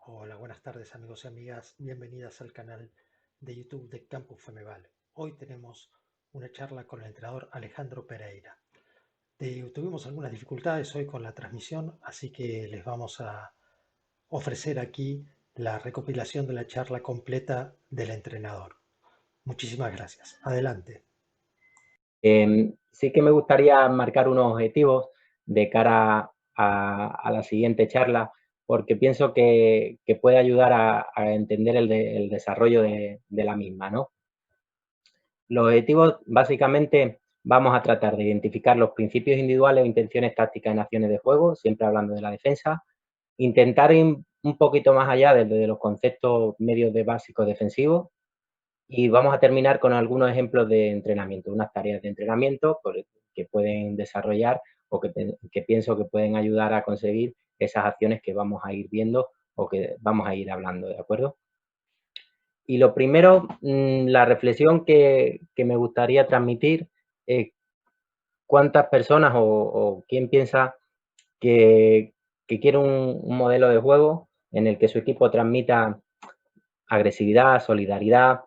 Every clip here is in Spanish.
Hola, buenas tardes amigos y amigas, bienvenidas al canal de YouTube de Campus Femeval. Hoy tenemos una charla con el entrenador Alejandro Pereira. Tuvimos algunas dificultades hoy con la transmisión, así que les vamos a ofrecer aquí la recopilación de la charla completa del entrenador. Muchísimas gracias. Adelante. Sí que me gustaría marcar unos objetivos de cara a la siguiente charla, porque pienso que puede ayudar a entender el desarrollo de la misma, ¿no? Los objetivos, básicamente, vamos a tratar de identificar los principios individuales o intenciones tácticas en acciones de juego, siempre hablando de la defensa, intentar ir un poquito más allá de los conceptos medios de básicos defensivos, y vamos a terminar con algunos ejemplos de entrenamiento, unas tareas de entrenamiento que pueden desarrollar o que pienso que pueden ayudar a conseguir esas acciones que vamos a ir viendo o que vamos a ir hablando, ¿de acuerdo? Y lo primero, la reflexión que me gustaría transmitir es cuántas personas o quién piensa que quiere un modelo de juego en el que su equipo transmita agresividad, solidaridad,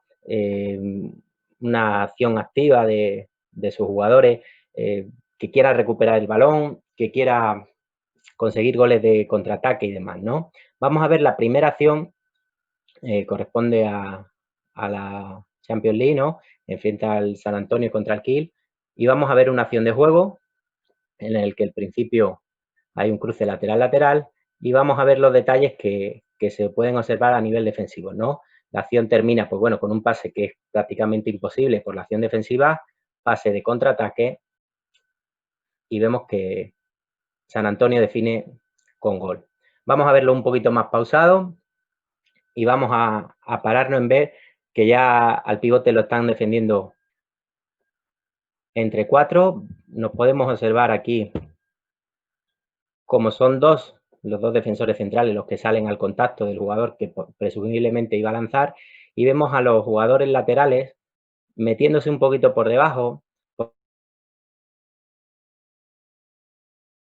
una acción activa de sus jugadores, que quiera recuperar el balón, que quiera conseguir goles de contraataque y demás, ¿no? Vamos a ver la primera acción, corresponde a la Champions League, ¿no? Enfrenta al San Antonio contra el Kiel, y vamos a ver una acción de juego en el que al principio hay un cruce lateral-lateral y vamos a ver los detalles que se pueden observar a nivel defensivo, ¿no? La acción termina, pues bueno, con un pase que es prácticamente imposible por la acción defensiva, pase de contraataque, y vemos que San Antonio define con gol. Vamos a verlo un poquito más pausado y vamos a pararnos en ver que ya al pivote lo están defendiendo entre 4. Nos podemos observar aquí como son los dos defensores centrales los que salen al contacto del jugador que presumiblemente iba a lanzar, y vemos a los jugadores laterales metiéndose un poquito por debajo.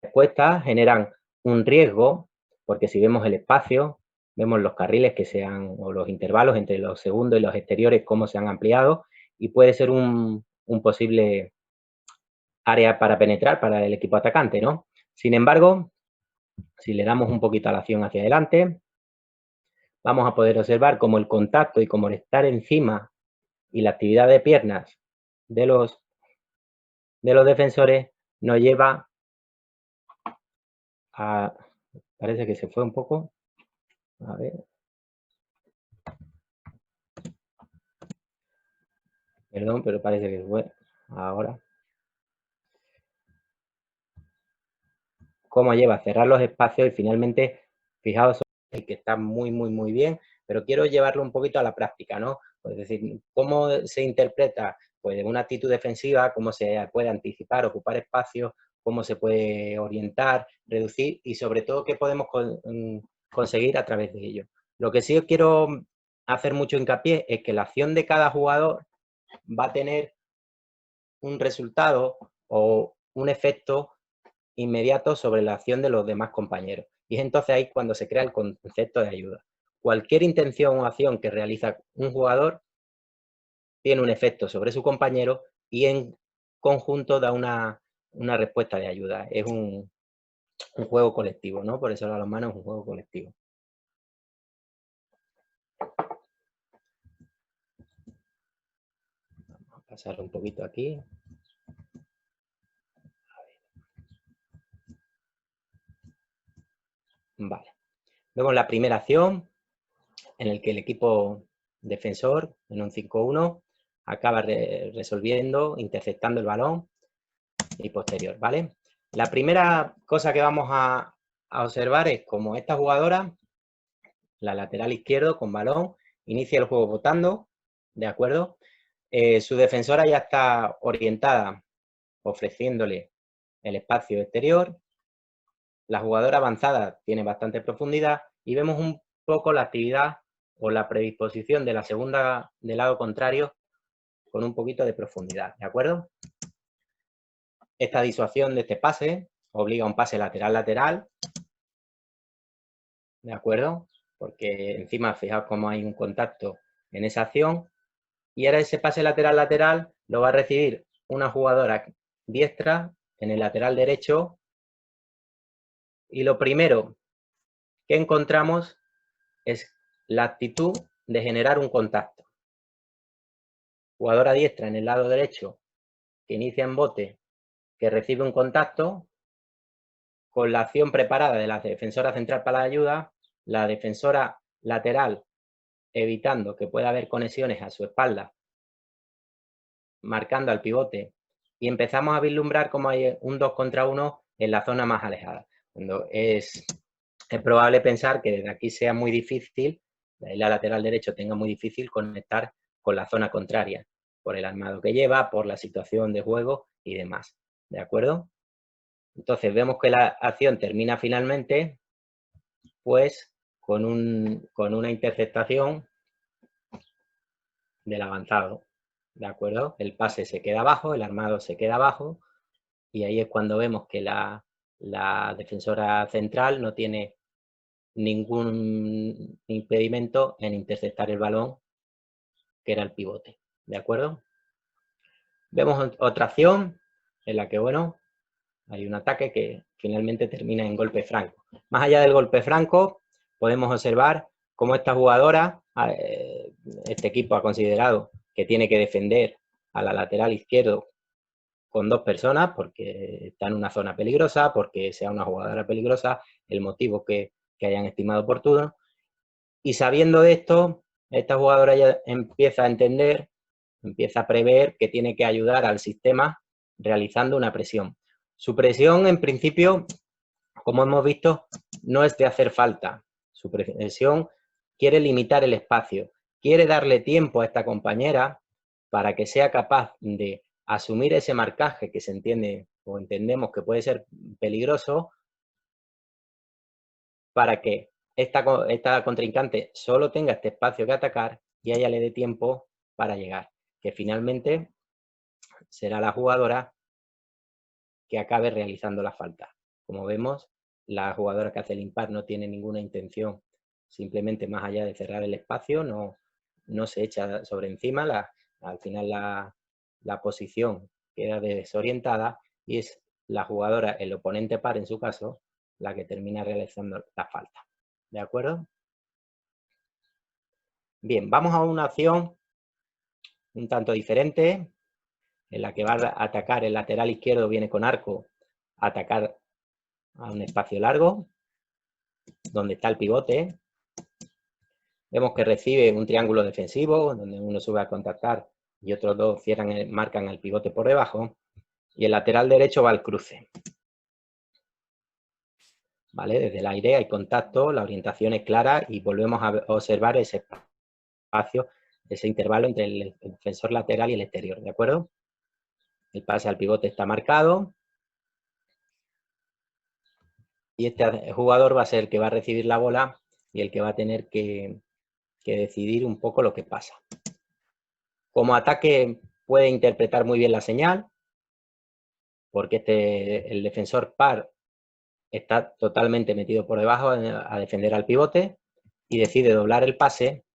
Respuestas generan un riesgo, porque si vemos el espacio, vemos los carriles que sean, o los intervalos entre los segundos y los exteriores, cómo se han ampliado, y puede ser un posible área para penetrar para el equipo atacante, ¿no? Sin embargo, si le damos un poquito a la acción hacia adelante, vamos a poder observar cómo el contacto y cómo el estar encima y la actividad de piernas de los defensores nos lleva a... Parece que se fue un poco. A ver. Perdón, pero parece que se fue ahora. Cómo lleva a cerrar los espacios y finalmente, fijaos, el que está muy bien, pero quiero llevarlo un poquito a la práctica, ¿no? Es decir, cómo se interpreta pues una actitud defensiva, cómo se puede anticipar, ocupar espacios, cómo se puede orientar, reducir y sobre todo qué podemos conseguir a través de ello. Lo que sí quiero hacer mucho hincapié es que la acción de cada jugador va a tener un resultado o un efecto inmediato sobre la acción de los demás compañeros. Y es entonces ahí cuando se crea el concepto de ayuda. Cualquier intención o acción que realiza un jugador tiene un efecto sobre su compañero y en conjunto da una respuesta de ayuda. Es un juego colectivo, ¿no? Por eso las manos es un juego colectivo. Vamos a pasar un poquito aquí. Vale. Vemos la primera acción en el que el equipo defensor, en un 5-1, acaba resolviendo, interceptando el balón y posterior, ¿vale? La primera cosa que vamos a observar es como esta jugadora, la lateral izquierdo con balón, inicia el juego botando, ¿de acuerdo? Su defensora ya está orientada, ofreciéndole el espacio exterior. La jugadora avanzada tiene bastante profundidad y vemos un poco la actividad o la predisposición de la segunda del lado contrario con un poquito de profundidad, ¿de acuerdo? Esta disuasión de este pase obliga a un pase lateral-lateral, ¿de acuerdo? porque encima fijaos cómo hay un contacto en esa acción, y ahora ese pase lateral-lateral lo va a recibir una jugadora diestra en el lateral derecho, y lo primero que encontramos es la actitud de generar un contacto. Jugadora diestra en el lado derecho que inicia en bote, que recibe un contacto, con la acción preparada de la defensora central para la ayuda, la defensora lateral evitando que pueda haber conexiones a su espalda, marcando al pivote, y empezamos a vislumbrar cómo hay un 2 contra 1 en la zona más alejada. Cuando es probable pensar que desde aquí sea muy difícil, la lateral derecho tenga muy difícil conectar con la zona contraria, por el armado que lleva, por la situación de juego y demás. ¿De acuerdo? Entonces vemos que la acción termina finalmente, pues, con una interceptación del avanzado. ¿De acuerdo? El pase se queda abajo, el armado se queda abajo, y ahí es cuando vemos que la defensora central no tiene ningún impedimento en interceptar el balón, que era el pivote. ¿De acuerdo? Vemos otra acción en la que, bueno, hay un ataque que finalmente termina en golpe franco. Más allá del golpe franco, podemos observar cómo esta jugadora, este equipo ha considerado que tiene que defender a la lateral izquierdo con 2 personas porque está en una zona peligrosa, porque sea una jugadora peligrosa, el motivo que hayan estimado oportuno. Y sabiendo esto, esta jugadora ya empieza a entender, empieza a prever que tiene que ayudar al sistema realizando una presión. Su presión, en principio, como hemos visto, no es de hacer falta. Su presión quiere limitar el espacio, quiere darle tiempo a esta compañera para que sea capaz de asumir ese marcaje que se entiende o entendemos que puede ser peligroso, para que esta contrincante solo tenga este espacio que atacar y a ella le dé tiempo para llegar, que finalmente será la jugadora que acabe realizando la falta. Como vemos, la jugadora que hace el impar no tiene ninguna intención, simplemente más allá de cerrar el espacio, no se echa sobre encima, al final la posición queda desorientada y es la jugadora, el oponente par en su caso, la que termina realizando la falta. ¿De acuerdo? Bien, vamos a una acción un tanto diferente, en la que va a atacar el lateral izquierdo, viene con arco, a atacar a un espacio largo, donde está el pivote. Vemos que recibe un triángulo defensivo, donde uno sube a contactar y otros dos marcan el pivote por debajo, y el lateral derecho va al cruce. ¿Vale? Desde el aire hay contacto, la orientación es clara y volvemos a observar ese espacio, ese intervalo entre el defensor lateral y el exterior, ¿de acuerdo? El pase al pivote está marcado y este jugador va a ser el que va a recibir la bola y el que va a tener que decidir un poco lo que pasa. Como ataque puede interpretar muy bien la señal, porque el defensor par está totalmente metido por debajo a defender al pivote y decide doblar el pase,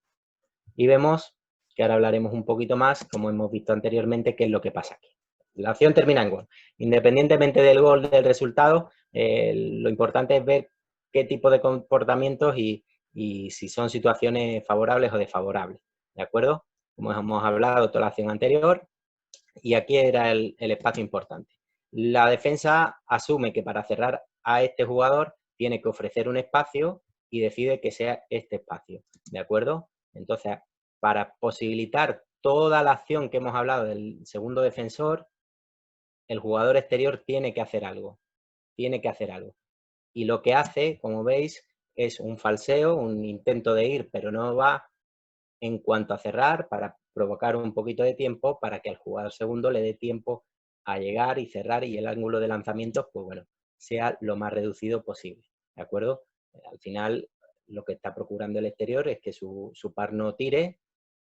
y vemos que ahora hablaremos un poquito más, como hemos visto anteriormente, qué es lo que pasa aquí. La acción termina en gol. Independientemente del gol, del resultado, lo importante es ver qué tipo de comportamientos y si son situaciones favorables o desfavorables. ¿De acuerdo? Como hemos hablado toda la acción anterior, y aquí era el espacio importante. La defensa asume que para cerrar a este jugador tiene que ofrecer un espacio y decide que sea este espacio. ¿De acuerdo? Entonces, para posibilitar toda la acción que hemos hablado del segundo defensor, el jugador exterior tiene que hacer algo. Tiene que hacer algo. Y lo que hace, como veis, es un falseo, un intento de ir, pero no va en cuanto a cerrar, para provocar un poquito de tiempo para que al jugador segundo le dé tiempo a llegar y cerrar, y el ángulo de lanzamiento, pues bueno, sea lo más reducido posible. ¿De acuerdo? Al final, lo que está procurando el exterior es que su par no tire,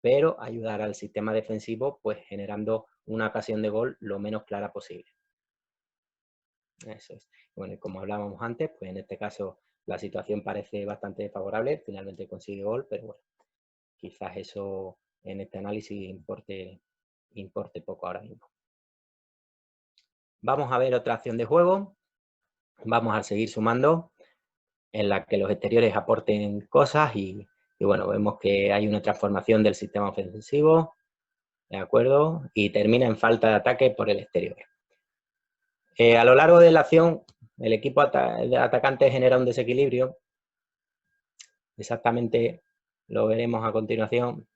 pero ayudar al sistema defensivo, pues generando una ocasión de gol lo menos clara posible. Eso es. Bueno, y como hablábamos antes, pues en este caso la situación parece bastante favorable, finalmente consigue gol, pero bueno, quizás eso en este análisis importe poco ahora mismo. Vamos a ver otra acción de juego. Vamos a seguir sumando en la que los exteriores aporten cosas y bueno, vemos que hay una transformación del sistema ofensivo, ¿de acuerdo? Y termina en falta de ataque por el exterior. A lo largo de la acción, el equipo atacante genera un desequilibrio. Exactamente lo veremos a continuación.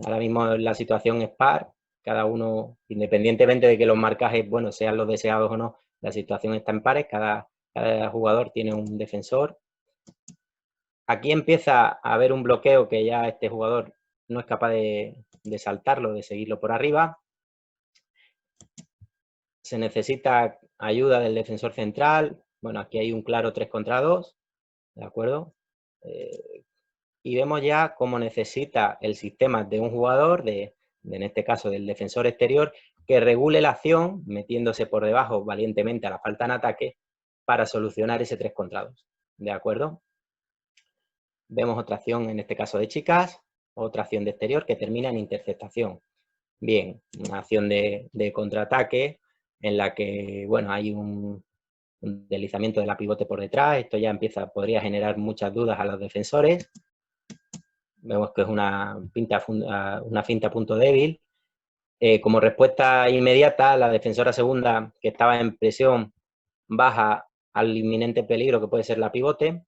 Ahora mismo la situación es par, cada uno, independientemente de que los marcajes, bueno, sean los deseados o no, la situación está en pares, cada jugador tiene un defensor. Aquí empieza a haber un bloqueo que ya este jugador no es capaz de saltarlo, de seguirlo por arriba. Se necesita ayuda del defensor central. Bueno, aquí hay un claro 3 contra 2, ¿de acuerdo? Y vemos ya cómo necesita el sistema de un jugador, en este caso del defensor exterior, que regule la acción, metiéndose por debajo valientemente a la falta en ataque, para solucionar ese 3 contra 2, ¿de acuerdo? Vemos otra acción, en este caso de chicas, otra acción de exterior que termina en interceptación. Bien, una acción de contraataque en la que, bueno, hay un deslizamiento de la pivote por detrás. Esto ya podría generar muchas dudas a los defensores. Vemos que es una finta a punto débil. Como respuesta inmediata, la defensora segunda, que estaba en presión, baja al inminente peligro que puede ser la pivote.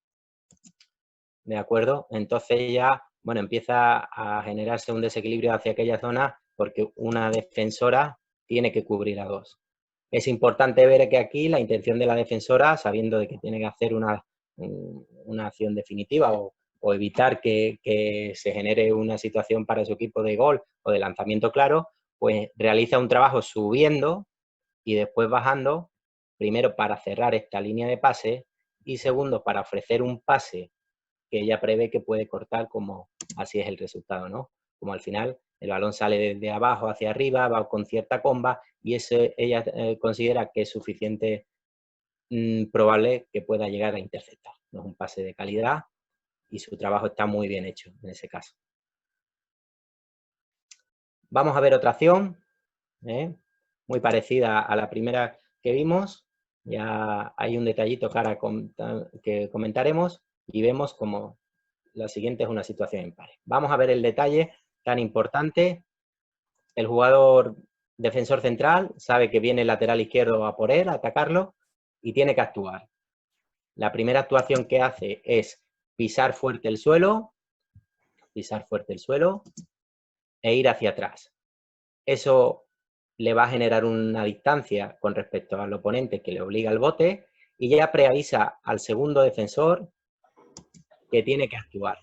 ¿De acuerdo? Entonces ya, bueno, empieza a generarse un desequilibrio hacia aquella zona porque una defensora tiene que cubrir a dos. Es importante ver que aquí la intención de la defensora, sabiendo de que tiene que hacer una acción definitiva o evitar que se genere una situación para su equipo de gol o de lanzamiento claro, pues realiza un trabajo subiendo y después bajando, primero para cerrar esta línea de pase y segundo para ofrecer un pase que ella prevé que puede cortar, como así es el resultado, ¿no? Como al final el balón sale desde abajo hacia arriba, va con cierta comba y eso ella considera que es suficiente probable que pueda llegar a interceptar. No es un pase de calidad y su trabajo está muy bien hecho en ese caso. Vamos a ver otra acción, muy parecida a la primera que vimos. Ya hay un detallito que comentaremos y vemos como la siguiente es una situación en pares. Vamos a ver el detalle tan importante. El jugador defensor central sabe que viene el lateral izquierdo a por él, a atacarlo, y tiene que actuar. La primera actuación que hace es pisar fuerte el suelo e ir hacia atrás. Eso le va a generar una distancia con respecto al oponente que le obliga al bote y ya preavisa al segundo defensor que tiene que actuar.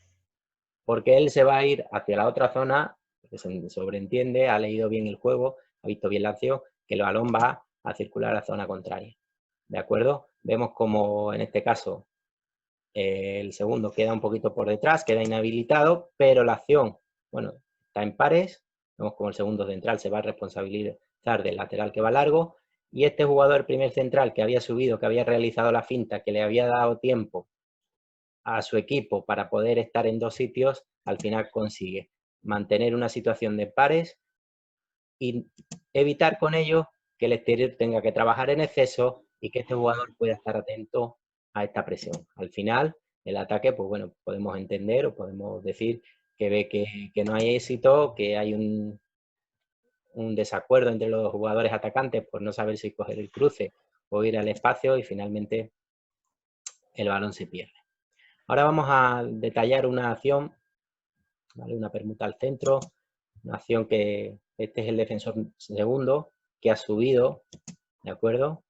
Porque él se va a ir hacia la otra zona, porque se sobreentiende, ha leído bien el juego, ha visto bien la acción, que el balón va a circular a la zona contraria. ¿De acuerdo? Vemos como en este caso el segundo queda un poquito por detrás, queda inhabilitado, pero la acción, bueno, está en pares. Vemos como el segundo central se va a responsabilizar del lateral que va largo y este jugador, primer central, que había subido, que había realizado la finta, que le había dado tiempo a su equipo para poder estar en dos sitios, al final consigue mantener una situación de pares y evitar con ello que el exterior tenga que trabajar en exceso y que este jugador pueda estar atento a esta presión. Al final, el ataque, pues bueno, podemos entender o podemos decir que ve que no hay éxito, que hay un desacuerdo entre los jugadores atacantes por no saber si coger el cruce o ir al espacio y finalmente el balón se pierde. Ahora vamos a detallar una acción, ¿vale? Una permuta al centro, una acción que este es el defensor segundo que ha subido, ¿de acuerdo?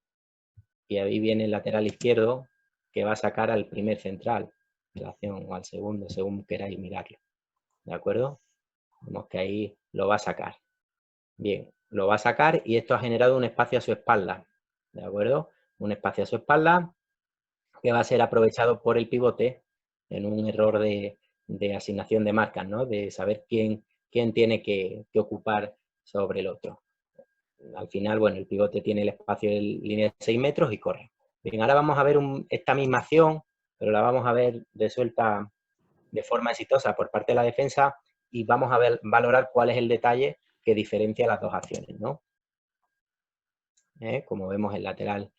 Y ahí viene el lateral izquierdo que va a sacar al primer central de la acción o al segundo, según queráis mirarlo, ¿de acuerdo? Vemos que ahí lo va a sacar. Bien, lo va a sacar y esto ha generado un espacio a su espalda, ¿de acuerdo? Un espacio a su espalda que va a ser aprovechado por el pivote en un error de asignación de marcas, ¿no? De saber quién tiene que ocupar sobre el otro. Al final, bueno, el pivote tiene el espacio de línea de 6 metros y corre. Bien, ahora vamos a ver esta misma acción, pero la vamos a ver resuelta de forma exitosa por parte de la defensa y vamos a valorar cuál es el detalle que diferencia las dos acciones, ¿no? Como vemos, el lateral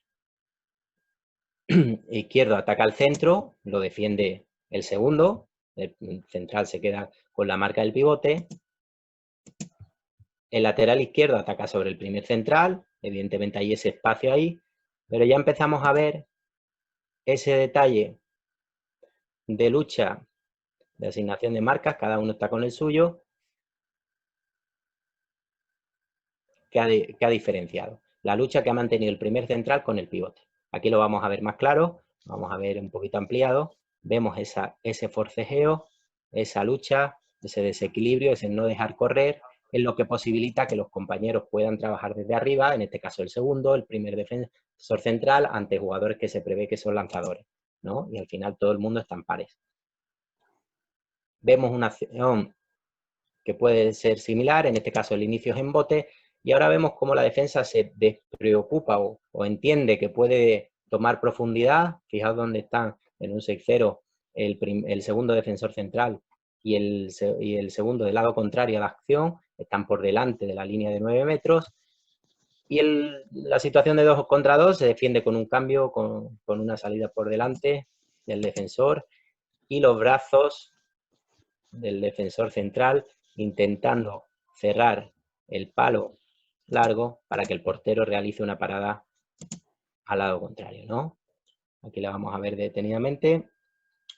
izquierdo ataca al centro, lo defiende el segundo, el central se queda con la marca del pivote. El lateral izquierdo ataca sobre el primer central, evidentemente hay ese espacio ahí, pero ya empezamos a ver ese detalle de lucha, de asignación de marcas, cada uno está con el suyo, que ha diferenciado. La lucha que ha mantenido el primer central con el pivote. Aquí lo vamos a ver más claro, vamos a ver un poquito ampliado. Vemos ese forcejeo, esa lucha, ese desequilibrio, ese no dejar correr, es lo que posibilita que los compañeros puedan trabajar desde arriba, en este caso el segundo, el primer defensor central, ante jugadores que se prevé que son lanzadores, ¿no? Y al final todo el mundo está en pares. Vemos una acción que puede ser similar, en este caso el inicio es en bote, y ahora vemos cómo la defensa se despreocupa o entiende que puede tomar profundidad. Fijaos dónde están en un 6-0 el segundo defensor central y el segundo del lado contrario a la acción, están por delante de la línea de 9 metros, y la situación de 2 contra 2 se defiende con un cambio, con una salida por delante del defensor, y los brazos del defensor central intentando cerrar el palo largo para que el portero realice una parada al lado contrario, ¿no? Aquí la vamos a ver detenidamente.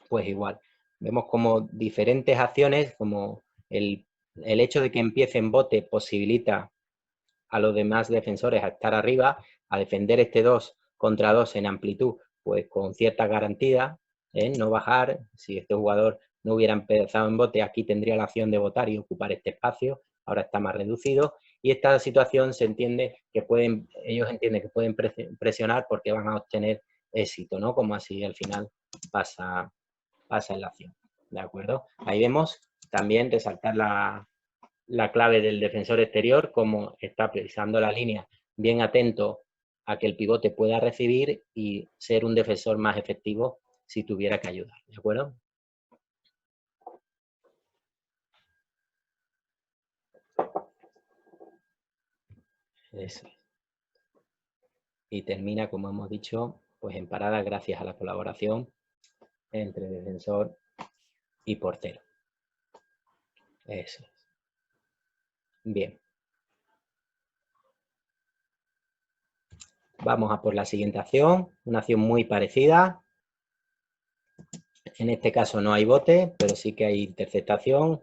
Pues igual, vemos como diferentes acciones, como el hecho de que empiece en bote posibilita a los demás defensores a estar arriba, a defender este 2 contra 2 en amplitud, pues con cierta garantía, no bajar. Si este jugador no hubiera empezado en bote, aquí tendría la opción de botar y ocupar este espacio, ahora está más reducido, y esta situación se entiende que ellos entienden que pueden presionar porque van a obtener éxito, ¿no? Como así al final pasa en la acción, ¿de acuerdo? Ahí vemos también resaltar la clave del defensor exterior, como está pisando la línea, bien atento a que el pivote pueda recibir y ser un defensor más efectivo si tuviera que ayudar, ¿de acuerdo? Eso. Y termina, como hemos dicho, pues en parada gracias a la colaboración entre defensor y portero. Eso es. Bien. Vamos a por la siguiente acción, una acción muy parecida. En este caso no hay bote, pero sí que hay interceptación.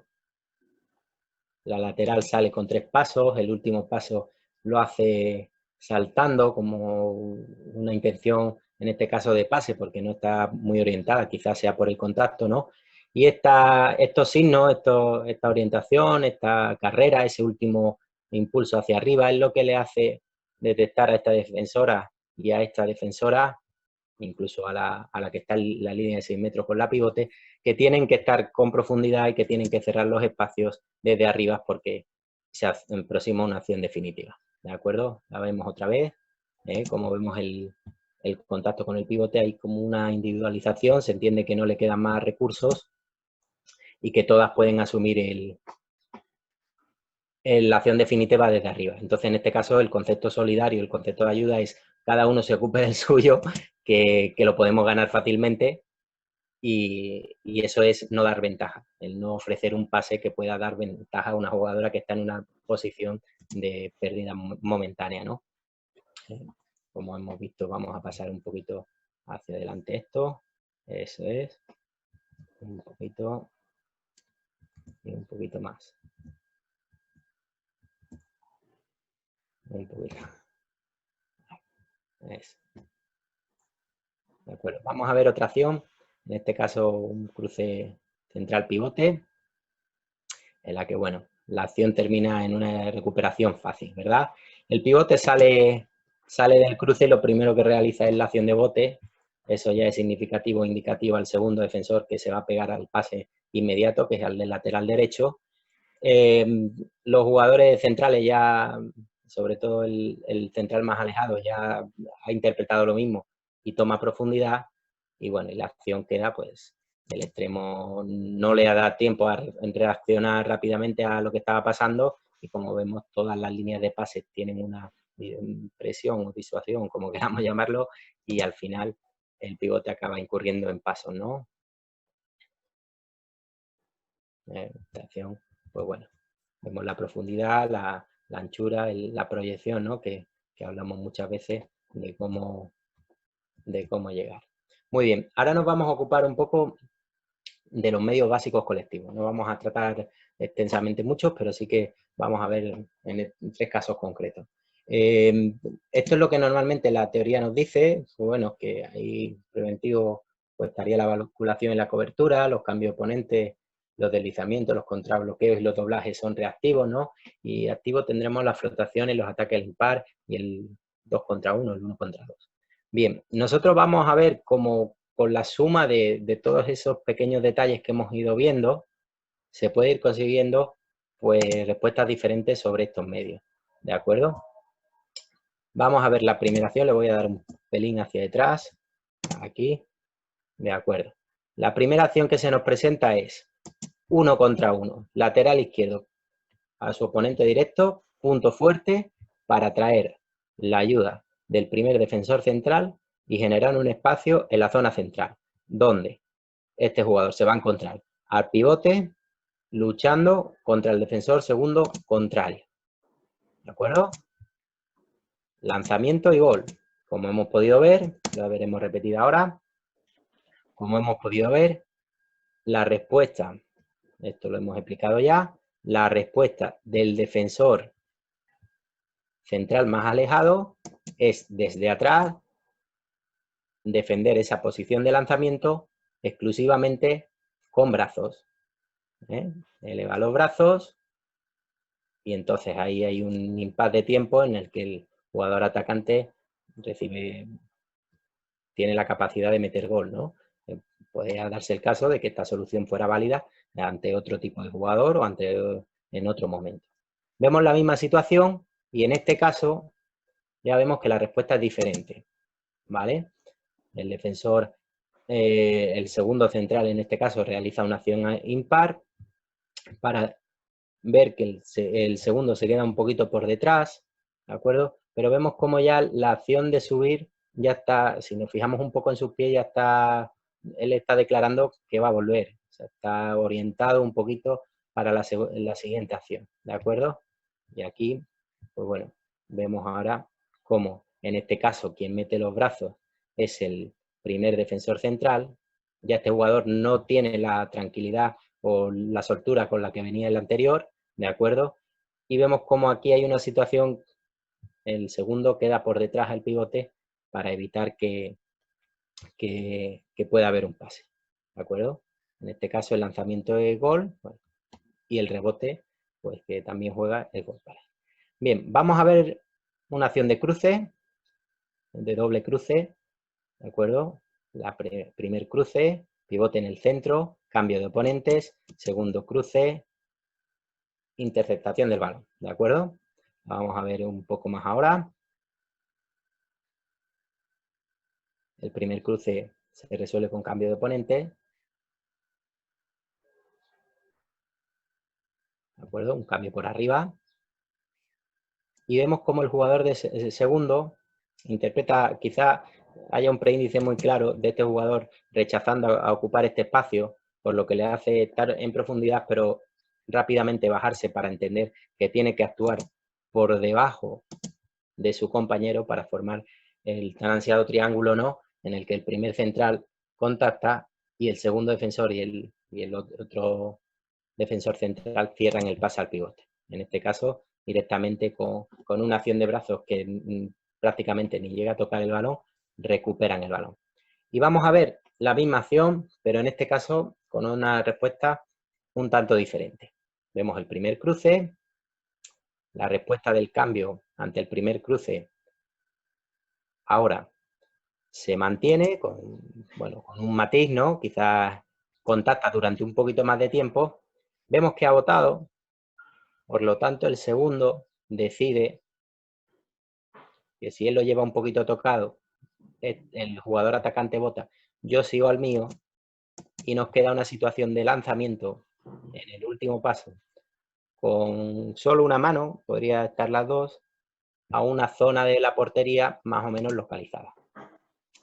La lateral sale con 3 pasos, el último paso lo hace saltando como una intención, en este caso de pase, porque no está muy orientada, quizás sea por el contacto, ¿no? Y estos signos, esta orientación, esta carrera, ese último impulso hacia arriba, es lo que le hace detectar a esta defensora y a esta defensora, incluso a la que está en la línea de 6 metros con la pivote, que tienen que estar con profundidad y que tienen que cerrar los espacios desde arriba porque se aproxima una acción definitiva. ¿De acuerdo? La vemos otra vez. Como vemos el contacto con el pivote, hay como una individualización, se entiende que no le quedan más recursos y que todas pueden asumir la acción definitiva desde arriba. Entonces, en este caso, el concepto solidario, el concepto de ayuda es cada uno se ocupe del suyo, que lo podemos ganar fácilmente, y eso es no dar ventaja, el no ofrecer un pase que pueda dar ventaja a una jugadora que está en una posición de pérdida momentánea, ¿no? Como hemos visto, vamos a pasar un poquito hacia adelante esto, eso es, un poquito y un poquito más. Un poquito. Eso. De acuerdo, vamos a ver otra acción, en este caso un cruce central pivote, en la que, bueno, la acción termina en una recuperación fácil, ¿verdad? El pivote sale del cruce y lo primero que realiza es la acción de bote, eso ya es significativo, indicativo al segundo defensor que se va a pegar al pase inmediato, que es al del lateral derecho. Los jugadores centrales ya, sobre todo el central más alejado, ya ha interpretado lo mismo y toma profundidad, y bueno, y la acción queda, pues, el extremo no le da tiempo a reaccionar rápidamente a lo que estaba pasando, y como vemos, todas las líneas de pase tienen una presión o disuasión, como queramos llamarlo, y al final el pivote acaba incurriendo en pasos, ¿no? Esta acción, pues bueno, vemos la profundidad, la anchura, la proyección, ¿no? Que hablamos muchas veces de cómo llegar. Muy bien, ahora nos vamos a ocupar un poco de los medios básicos colectivos. No vamos a tratar extensamente muchos, pero sí que vamos a ver en 3 casos concretos. Esto es lo que normalmente la teoría nos dice, pues bueno, que ahí preventivo pues estaría la basculación y la cobertura, los cambios oponentes, los deslizamientos, los contrabloqueos y los doblajes son reactivos, ¿no? Y activos tendremos las flotaciones, los ataques al impar y el 2 contra 1, el 1 contra 2. Bien, nosotros vamos a ver cómo con la suma de todos esos pequeños detalles que hemos ido viendo, se puede ir consiguiendo pues respuestas diferentes sobre estos medios, ¿de acuerdo? Vamos a ver la primera acción, le voy a dar un pelín hacia detrás, aquí, de acuerdo. La primera acción que se nos presenta es 1 contra 1, lateral izquierdo a su oponente directo, punto fuerte para traer la ayuda del primer defensor central y generar un espacio en la zona central, donde este jugador se va a encontrar al pivote luchando contra el defensor segundo contrario. ¿De acuerdo? Lanzamiento y gol. Como hemos podido ver, lo veremos repetido ahora. Como hemos podido ver, la respuesta, esto lo hemos explicado ya, la respuesta del defensor central más alejado es desde atrás defender esa posición de lanzamiento exclusivamente con brazos. Eleva los brazos y entonces ahí hay un impasse de tiempo en el que el jugador atacante tiene la capacidad de meter gol, ¿no? Podría darse el caso de que esta solución fuera válida ante otro tipo de jugador o en otro momento. Vemos la misma situación y en este caso ya vemos que la respuesta es diferente, ¿vale? El defensor, el segundo central en este caso, realiza una acción impar para ver que el segundo se queda un poquito por detrás, ¿de acuerdo? Pero vemos como ya la acción de subir ya está, si nos fijamos un poco en sus pies, ya está, él está declarando que va a volver, o sea, está orientado un poquito para la siguiente acción, ¿de acuerdo? Y aquí, pues bueno, vemos ahora cómo, en este caso, quien mete los brazos es el primer defensor central, ya este jugador no tiene la tranquilidad o la soltura con la que venía el anterior, ¿de acuerdo? Y vemos como aquí hay una situación, el segundo queda por detrás del pivote para evitar que pueda haber un pase, ¿de acuerdo? En este caso el lanzamiento es gol, bueno, y el rebote, pues que también juega el gol. Bien, vamos a ver una acción de cruce, de doble cruce, ¿de acuerdo? Primer cruce, pivote en el centro, cambio de oponentes, segundo cruce, interceptación del balón, ¿de acuerdo? Vamos a ver un poco más ahora. El primer cruce se resuelve con cambio de oponente, ¿de acuerdo? Un cambio por arriba. Y vemos cómo el jugador de segundo interpreta, quizá haya un preíndice muy claro de este jugador rechazando a ocupar este espacio, por lo que le hace estar en profundidad, pero rápidamente bajarse para entender que tiene que actuar por debajo de su compañero para formar el tan ansiado triángulo, ¿no? En el que el primer central contacta y el segundo defensor y el otro defensor central cierran el pase al pivote. En este caso, directamente con una acción de brazos que prácticamente ni llega a tocar el balón, recuperan el balón. Y vamos a ver la misma acción, pero en este caso con una respuesta un tanto diferente. Vemos el primer cruce, la respuesta del cambio ante el primer cruce ahora se mantiene con, bueno, con un matiz, ¿no? Quizás contacta durante un poquito más de tiempo. Vemos que ha votado, por lo tanto el segundo decide que si él lo lleva un poquito tocado, el jugador atacante bota, yo sigo al mío, y nos queda una situación de lanzamiento en el último paso, con solo una mano, podría estar las dos, a una zona de la portería más o menos localizada.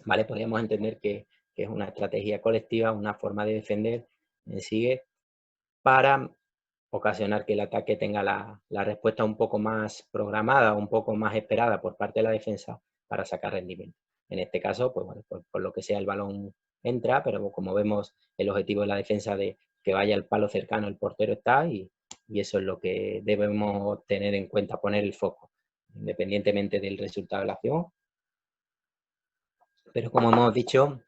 ¿Vale? Podríamos entender que es una estrategia colectiva, una forma de defender en sí para ocasionar que el ataque tenga la respuesta un poco más programada, un poco más esperada por parte de la defensa para sacar rendimiento. En este caso, pues bueno, por lo que sea el balón entra, pero como vemos el objetivo de la defensa de que vaya al palo cercano, el portero está y eso es lo que debemos tener en cuenta, poner el foco, independientemente del resultado de la acción. Pero como hemos dicho,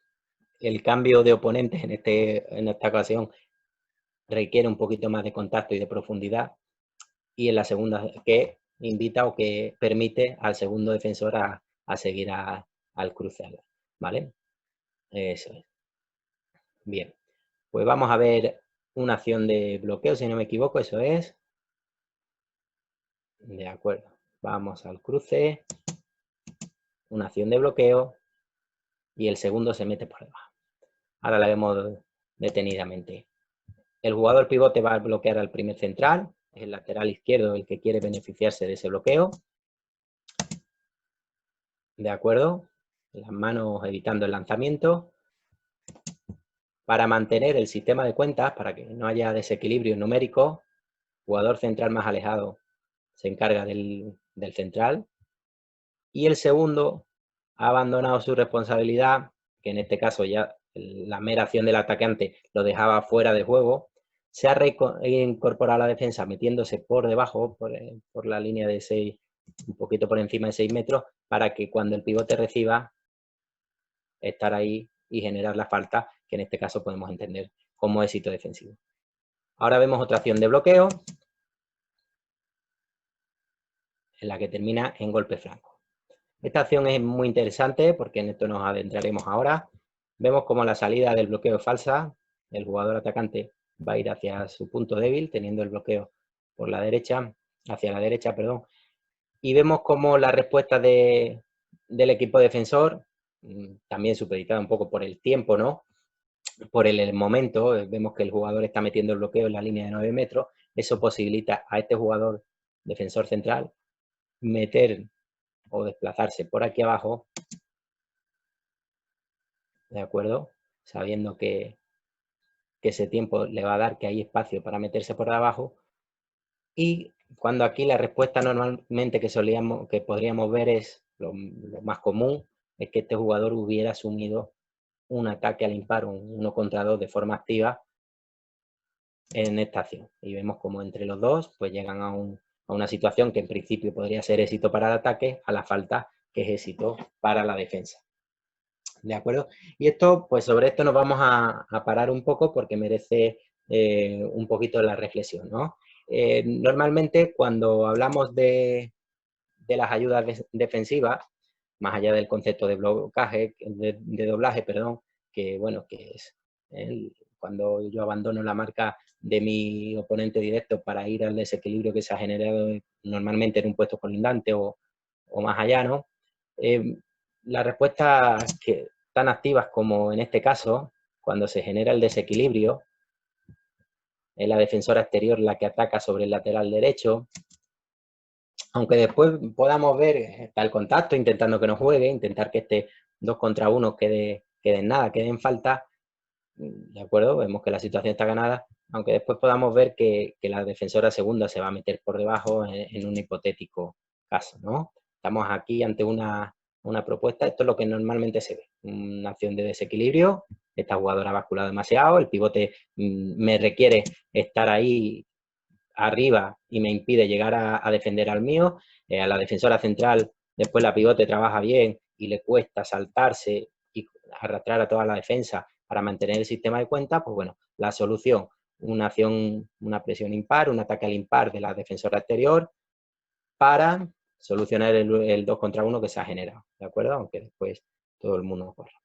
el cambio de oponentes en esta ocasión requiere un poquito más de contacto y de profundidad, y en la segunda que invita o que permite al segundo defensor a seguir al cruce, ¿vale? Eso es. Bien, pues vamos a ver una acción de bloqueo, si no me equivoco, eso es. De acuerdo, vamos al cruce, una acción de bloqueo y el segundo se mete por debajo. Ahora la vemos detenidamente. El jugador pivote va a bloquear al primer central, es el lateral izquierdo el que quiere beneficiarse de ese bloqueo. ¿De acuerdo? Las manos evitando el lanzamiento. Para mantener el sistema de cuentas, para que no haya desequilibrio numérico, el jugador central más alejado se encarga del central. Y el segundo ha abandonado su responsabilidad, que en este caso ya la mera acción del atacante lo dejaba fuera de juego. Se ha reincorporado a la defensa metiéndose por debajo, por la línea de 6, un poquito por encima de 6 metros, para que cuando el pivote reciba, estar ahí y generar la falta, que en este caso podemos entender como éxito defensivo. Ahora vemos otra acción de bloqueo, en la que termina en golpe franco. Esta acción es muy interesante porque en esto nos adentraremos ahora. Vemos como la salida del bloqueo es falsa, el jugador atacante va a ir hacia su punto débil, teniendo el bloqueo por la derecha, hacia la derecha, perdón, y vemos como la respuesta del equipo defensor, también supeditada un poco por el tiempo, ¿no? Por el momento, vemos que el jugador está metiendo el bloqueo en la línea de 9 metros, eso posibilita a este jugador defensor central meter o desplazarse por aquí abajo, ¿de acuerdo? Sabiendo que ese tiempo le va a dar que hay espacio para meterse por abajo, y cuando aquí la respuesta normalmente que podríamos ver es lo más común, es que este jugador hubiera asumido un ataque al impar, un 1 contra 2 de forma activa en esta acción. Y vemos como entre los dos pues llegan a una situación que en principio podría ser éxito para el ataque, a la falta que es éxito para la defensa. ¿De acuerdo? Y esto, pues sobre esto nos vamos a parar un poco porque merece un poquito la reflexión, ¿no? Normalmente cuando hablamos de las ayudas defensivas, más allá del concepto de blocaje, de doblaje, perdón, que bueno, que es cuando yo abandono la marca de mi oponente directo para ir al desequilibrio que se ha generado normalmente en un puesto colindante o más allá, ¿no? Las respuestas tan activas como en este caso, cuando se genera el desequilibrio, es la defensora exterior la que ataca sobre el lateral derecho, aunque después podamos ver, está el contacto, intentando que no juegue, intentar que este 2 contra 1 quede en nada, quede en falta, ¿de acuerdo? Vemos que la situación está ganada, aunque después podamos ver que la defensora segunda se va a meter por debajo en un hipotético caso, ¿no? Estamos aquí ante una propuesta, esto es lo que normalmente se ve, una acción de desequilibrio, esta jugadora ha basculado demasiado, el pivote me requiere estar ahí arriba y me impide llegar a defender al mío, a la defensora central después la pivote trabaja bien y le cuesta saltarse y arrastrar a toda la defensa para mantener el sistema de cuenta, pues bueno, la solución, una acción, una presión impar, un ataque al impar de la defensora exterior para solucionar el 2 contra 1 que se ha generado, ¿de acuerdo? Aunque después todo el mundo corra.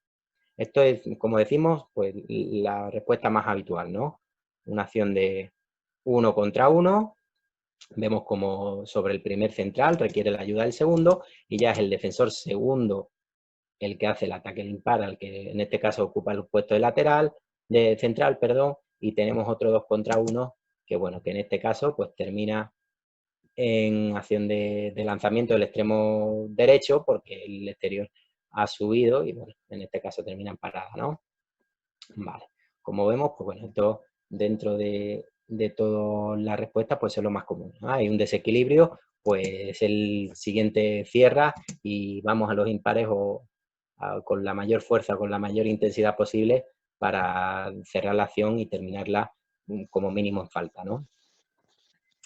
Esto es, como decimos, pues la respuesta más habitual, ¿no? Una acción de 1 contra 1, vemos como sobre el primer central requiere la ayuda del segundo y ya es el defensor segundo el que hace el ataque al impar, el que en este caso ocupa el puesto de lateral, de central, perdón, y tenemos otro 2 contra 1, que bueno, que en este caso pues termina en acción de lanzamiento del extremo derecho, porque el exterior ha subido y bueno, en este caso termina en parada, ¿no? Vale, como vemos, pues bueno, esto dentro de todas las respuestas, pues es lo más común, ¿no? Hay un desequilibrio, pues el siguiente cierra y vamos a los impares con la mayor fuerza, con la mayor intensidad posible para cerrar la acción y terminarla como mínimo en falta, ¿no?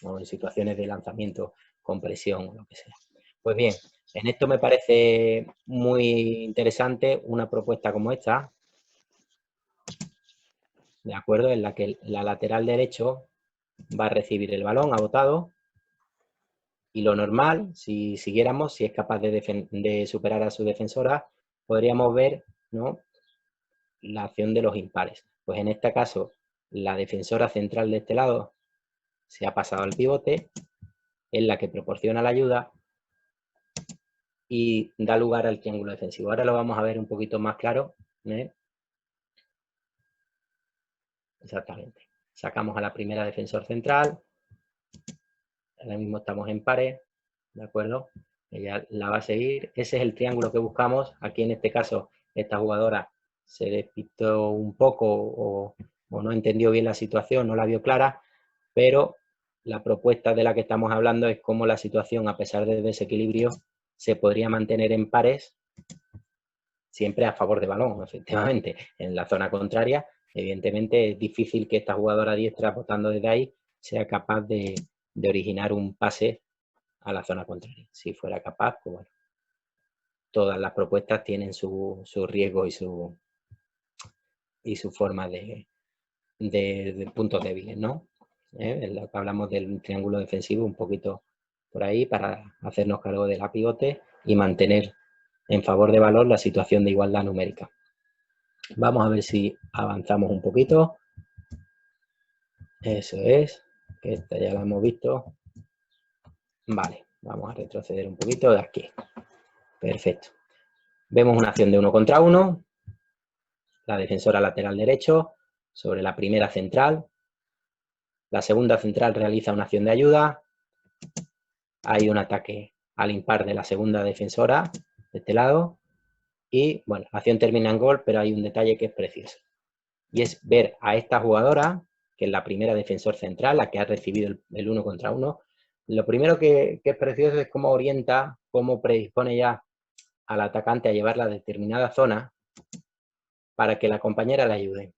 O en situaciones de lanzamiento con presión o lo que sea. Pues bien, en esto me parece muy interesante una propuesta como esta, ¿de acuerdo? En la que la lateral derecho va a recibir el balón agotado y lo normal, si siguiéramos, si es capaz de superar a su defensora, podríamos ver, ¿no?, la acción de los impares. Pues en este caso, la defensora central de este lado se ha pasado al pivote, es la que proporciona la ayuda y da lugar al triángulo defensivo. Ahora lo vamos a ver un poquito más claro, ¿eh? Exactamente. Sacamos a la primera defensor central, ahora mismo estamos en pares, ¿de acuerdo? Ella la va a seguir. Ese es el triángulo que buscamos. Aquí en este caso, esta jugadora se despistó un poco o no entendió bien la situación, no la vio clara, pero la propuesta de la que estamos hablando es cómo la situación, a pesar del desequilibrio, se podría mantener en pares, siempre a favor de balón, efectivamente. En la zona contraria, evidentemente, es difícil que esta jugadora diestra, botando desde ahí, sea capaz de originar un pase a la zona contraria. Si fuera capaz, pues bueno, todas las propuestas tienen su riesgo y su forma de puntos débiles, ¿no? En lo que hablamos del triángulo defensivo, un poquito por ahí, para hacernos cargo de la pivote y mantener en favor de valor la situación de igualdad numérica. Vamos a ver si avanzamos un poquito. Eso es, que esta ya la hemos visto. Vale, vamos a retroceder un poquito de aquí. Perfecto. Vemos una acción de 1 contra 1. La defensora lateral derecho sobre la primera central. La segunda central realiza una acción de ayuda. Hay un ataque al impar de la segunda defensora de este lado. Y bueno, la acción termina en gol, pero hay un detalle que es precioso. Y es ver a esta jugadora, que es la primera defensor central, la que ha recibido el 1 contra 1. Lo primero que es precioso es cómo orienta, cómo predispone ya al atacante a llevarla a determinada zona para que la compañera la ayude.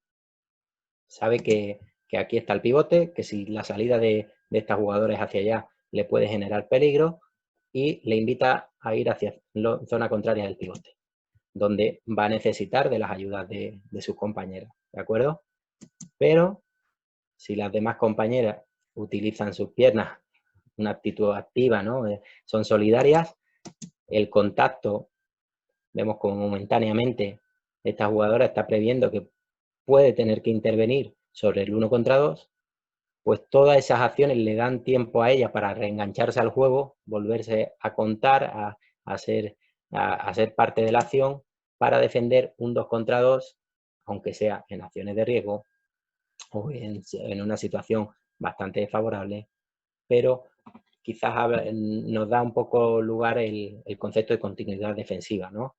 Sabe que aquí está el pivote, que si la salida de esta jugadora es hacia allá, le puede generar peligro, y le invita a ir hacia la zona contraria del pivote, donde va a necesitar de las ayudas de sus compañeras, ¿de acuerdo? Pero si las demás compañeras utilizan sus piernas, una actitud activa, ¿no?, son solidarias, el contacto, vemos como momentáneamente esta jugadora está previendo que puede tener que intervenir sobre el 1 contra 2, pues todas esas acciones le dan tiempo a ella para reengancharse al juego, volverse a contar, a ser parte de la acción, para defender un 2 contra 2, aunque sea en acciones de riesgo o en una situación bastante desfavorable, pero quizás nos da un poco lugar el concepto de continuidad defensiva, ¿no?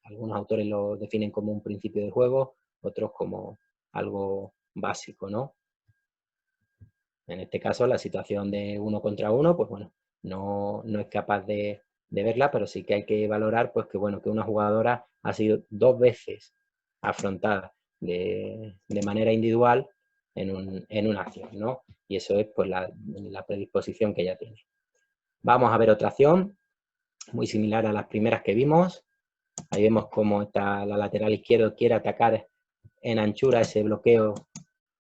Algunos autores lo definen como un principio de juego, otros como algo básico, ¿no? En este caso, la situación de 1 contra 1, pues bueno, no es capaz de verla, pero sí que hay que valorar, pues que bueno, que una jugadora ha sido 2 veces afrontada de manera individual en una acción, ¿no? Y eso es pues la predisposición que ella tiene. Vamos a ver otra acción, muy similar a las primeras que vimos. Ahí vemos cómo la lateral izquierdo quiere atacar en anchura ese bloqueo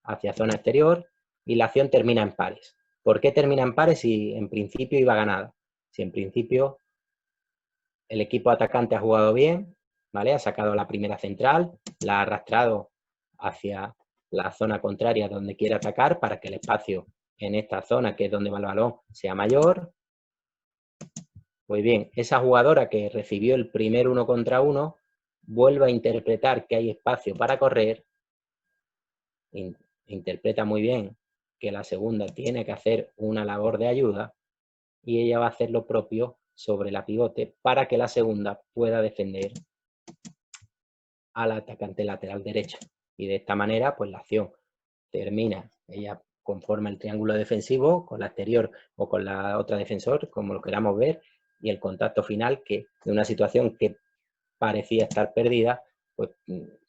hacia zona exterior, y la acción termina en pares. ¿Por qué termina en pares si en principio iba ganada? Si en principio el equipo atacante ha jugado bien, ¿vale? Ha sacado la primera central, la ha arrastrado hacia la zona contraria donde quiere atacar para que el espacio en esta zona, que es donde va el balón, sea mayor. Pues bien, esa jugadora que recibió el primer 1 contra 1 vuelve a interpretar que hay espacio para correr, interpreta muy bien que la segunda tiene que hacer una labor de ayuda y ella va a hacer lo propio sobre la pivote para que la segunda pueda defender al atacante lateral derecho. Y de esta manera, pues la acción termina. Ella conforma el triángulo defensivo con la exterior o con la otra defensor, como lo queramos ver, y el contacto final, que de una situación que parecía estar perdida, pues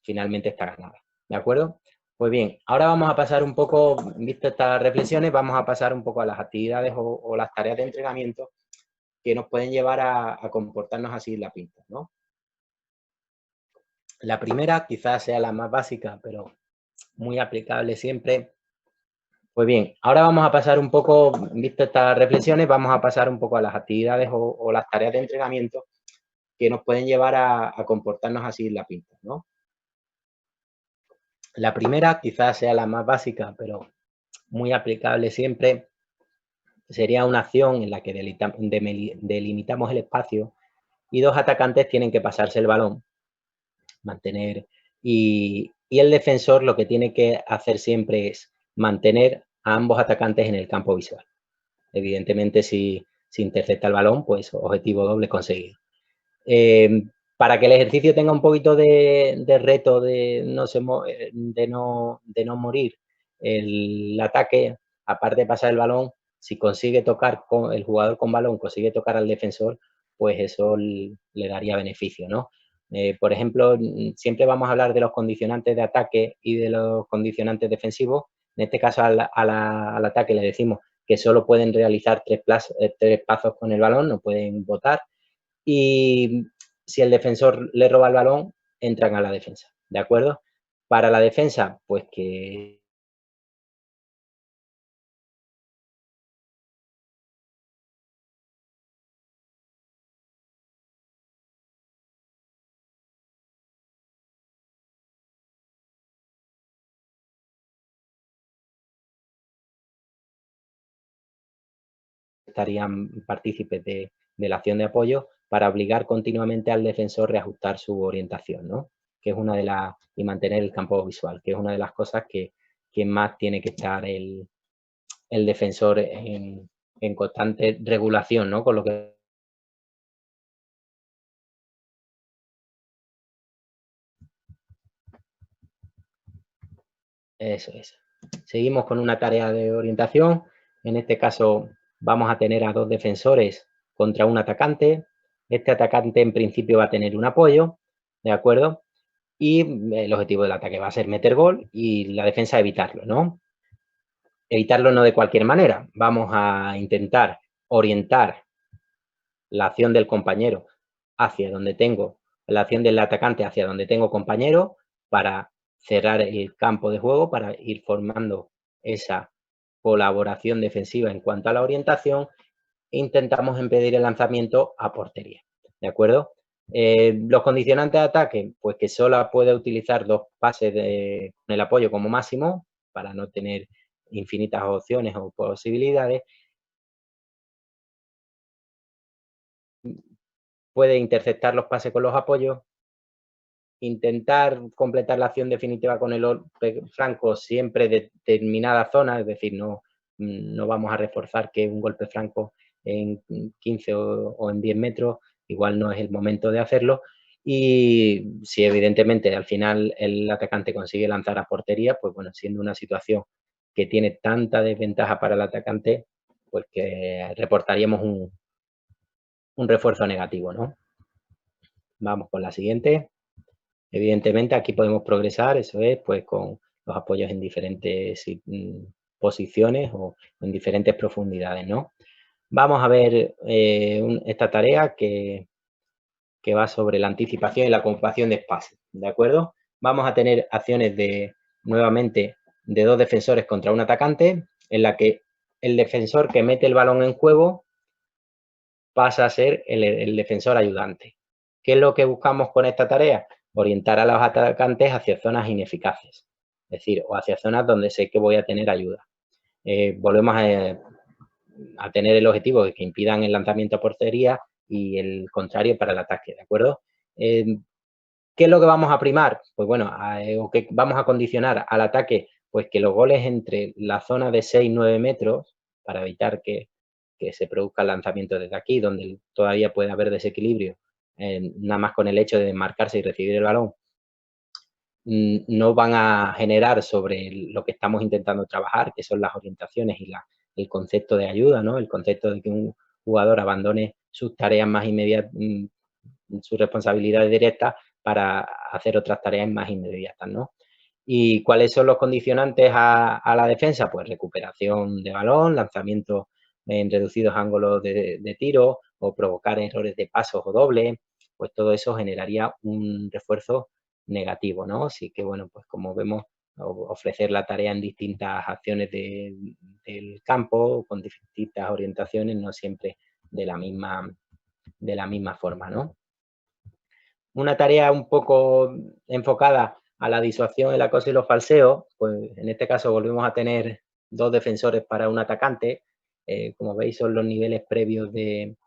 finalmente está ganada. ¿De acuerdo? Pues bien, ahora vamos a pasar un poco, visto estas reflexiones, vamos a pasar un poco a las actividades o las tareas de entrenamiento que nos pueden llevar a comportarnos así en la pista, ¿no? La primera quizás sea la más básica, pero muy aplicable siempre. Pues bien, ahora vamos a pasar un poco, visto estas reflexiones, vamos a pasar un poco a las actividades o las tareas de entrenamiento que nos pueden llevar a comportarnos así en la pista, ¿no? La primera quizás sea la más básica, pero muy aplicable siempre, sería una acción en la que delimitamos el espacio y dos atacantes tienen que pasarse el balón, mantener, y el defensor lo que tiene que hacer siempre es mantener a ambos atacantes en el campo visual. Evidentemente, si intercepta el balón, pues objetivo doble conseguido. Para que el ejercicio tenga un poquito de reto de no morir el ataque, aparte de pasar el balón, si consigue tocar con el jugador con balón, consigue tocar al defensor, pues eso le daría beneficio, ¿no? Por ejemplo, siempre vamos a hablar de los condicionantes de ataque y de los condicionantes defensivos. En este caso, al ataque le decimos que solo pueden realizar tres pasos con el balón, no pueden botar. Y si el defensor le roba el balón, entran a la defensa, ¿de acuerdo? Para la defensa, pues que estarían partícipes de la acción de apoyo para obligar continuamente al defensor a reajustar su orientación, ¿no? Que es una de las, y mantener el campo visual, que es una de las cosas que más tiene que estar el defensor en constante regulación, ¿no? Con lo que eso es. Seguimos con una tarea de orientación. En este caso vamos a tener a dos defensores contra un atacante. Este atacante en principio va a tener un apoyo, ¿de acuerdo? Y el objetivo del ataque va a ser meter gol y la defensa evitarlo, ¿no? Evitarlo no de cualquier manera. Vamos a intentar orientar la acción del compañero hacia donde tengo, la acción del atacante hacia donde tengo compañero para cerrar el campo de juego, para ir formando esa colaboración defensiva en cuanto a la orientación. Intentamos impedir el lanzamiento a portería, ¿de acuerdo? Los condicionantes de ataque, pues que solo puede utilizar dos pases con el apoyo como máximo para no tener infinitas opciones o posibilidades. Puede interceptar los pases con los apoyos, intentar completar la acción definitiva con el golpe franco siempre de determinada zona, es decir, no vamos a reforzar que un golpe franco en 15 o en 10 metros, igual no es el momento de hacerlo. Y si evidentemente al final el atacante consigue lanzar a portería, pues bueno, siendo una situación que tiene tanta desventaja para el atacante, pues que reportaríamos un refuerzo negativo, ¿no? Vamos con la siguiente. Evidentemente aquí podemos progresar, eso es, pues con los apoyos en diferentes posiciones o en diferentes profundidades, ¿no? Vamos a ver esta tarea que va sobre la anticipación y la ocupación de espacio, ¿de acuerdo? Vamos a tener acciones nuevamente, de dos defensores contra un atacante, en la que el defensor que mete el balón en juego pasa a ser el defensor ayudante. ¿Qué es lo que buscamos con esta tarea? Orientar a los atacantes hacia zonas ineficaces, es decir, o hacia zonas donde sé que voy a tener ayuda. Volvemos a tener el objetivo de que impidan el lanzamiento a portería y el contrario para el ataque, ¿de acuerdo? ¿Qué es lo que vamos a primar? Pues bueno, o que vamos a condicionar al ataque, pues que los goles entre la zona de 6-9 metros, para evitar que se produzca el lanzamiento desde aquí, donde todavía puede haber desequilibrio, nada más con el hecho de marcarse y recibir el balón, no van a generar sobre lo que estamos intentando trabajar, que son las orientaciones y el concepto de ayuda, ¿no? El concepto de que un jugador abandone sus tareas más inmediatas, sus responsabilidades directas para hacer otras tareas más inmediatas, ¿no? ¿Y cuáles son los condicionantes a la defensa? Pues recuperación de balón, lanzamiento en reducidos ángulos de tiro o provocar errores de pasos o doble, pues todo eso generaría un refuerzo negativo, ¿no? Así que, bueno, pues como vemos, ofrecer la tarea en distintas acciones del campo, con distintas orientaciones, no siempre de la misma forma, ¿no? Una tarea un poco enfocada a la disuasión, el acoso y los falseos, pues en este caso volvemos a tener 2 defensores para un atacante. Como veis, son los niveles previos de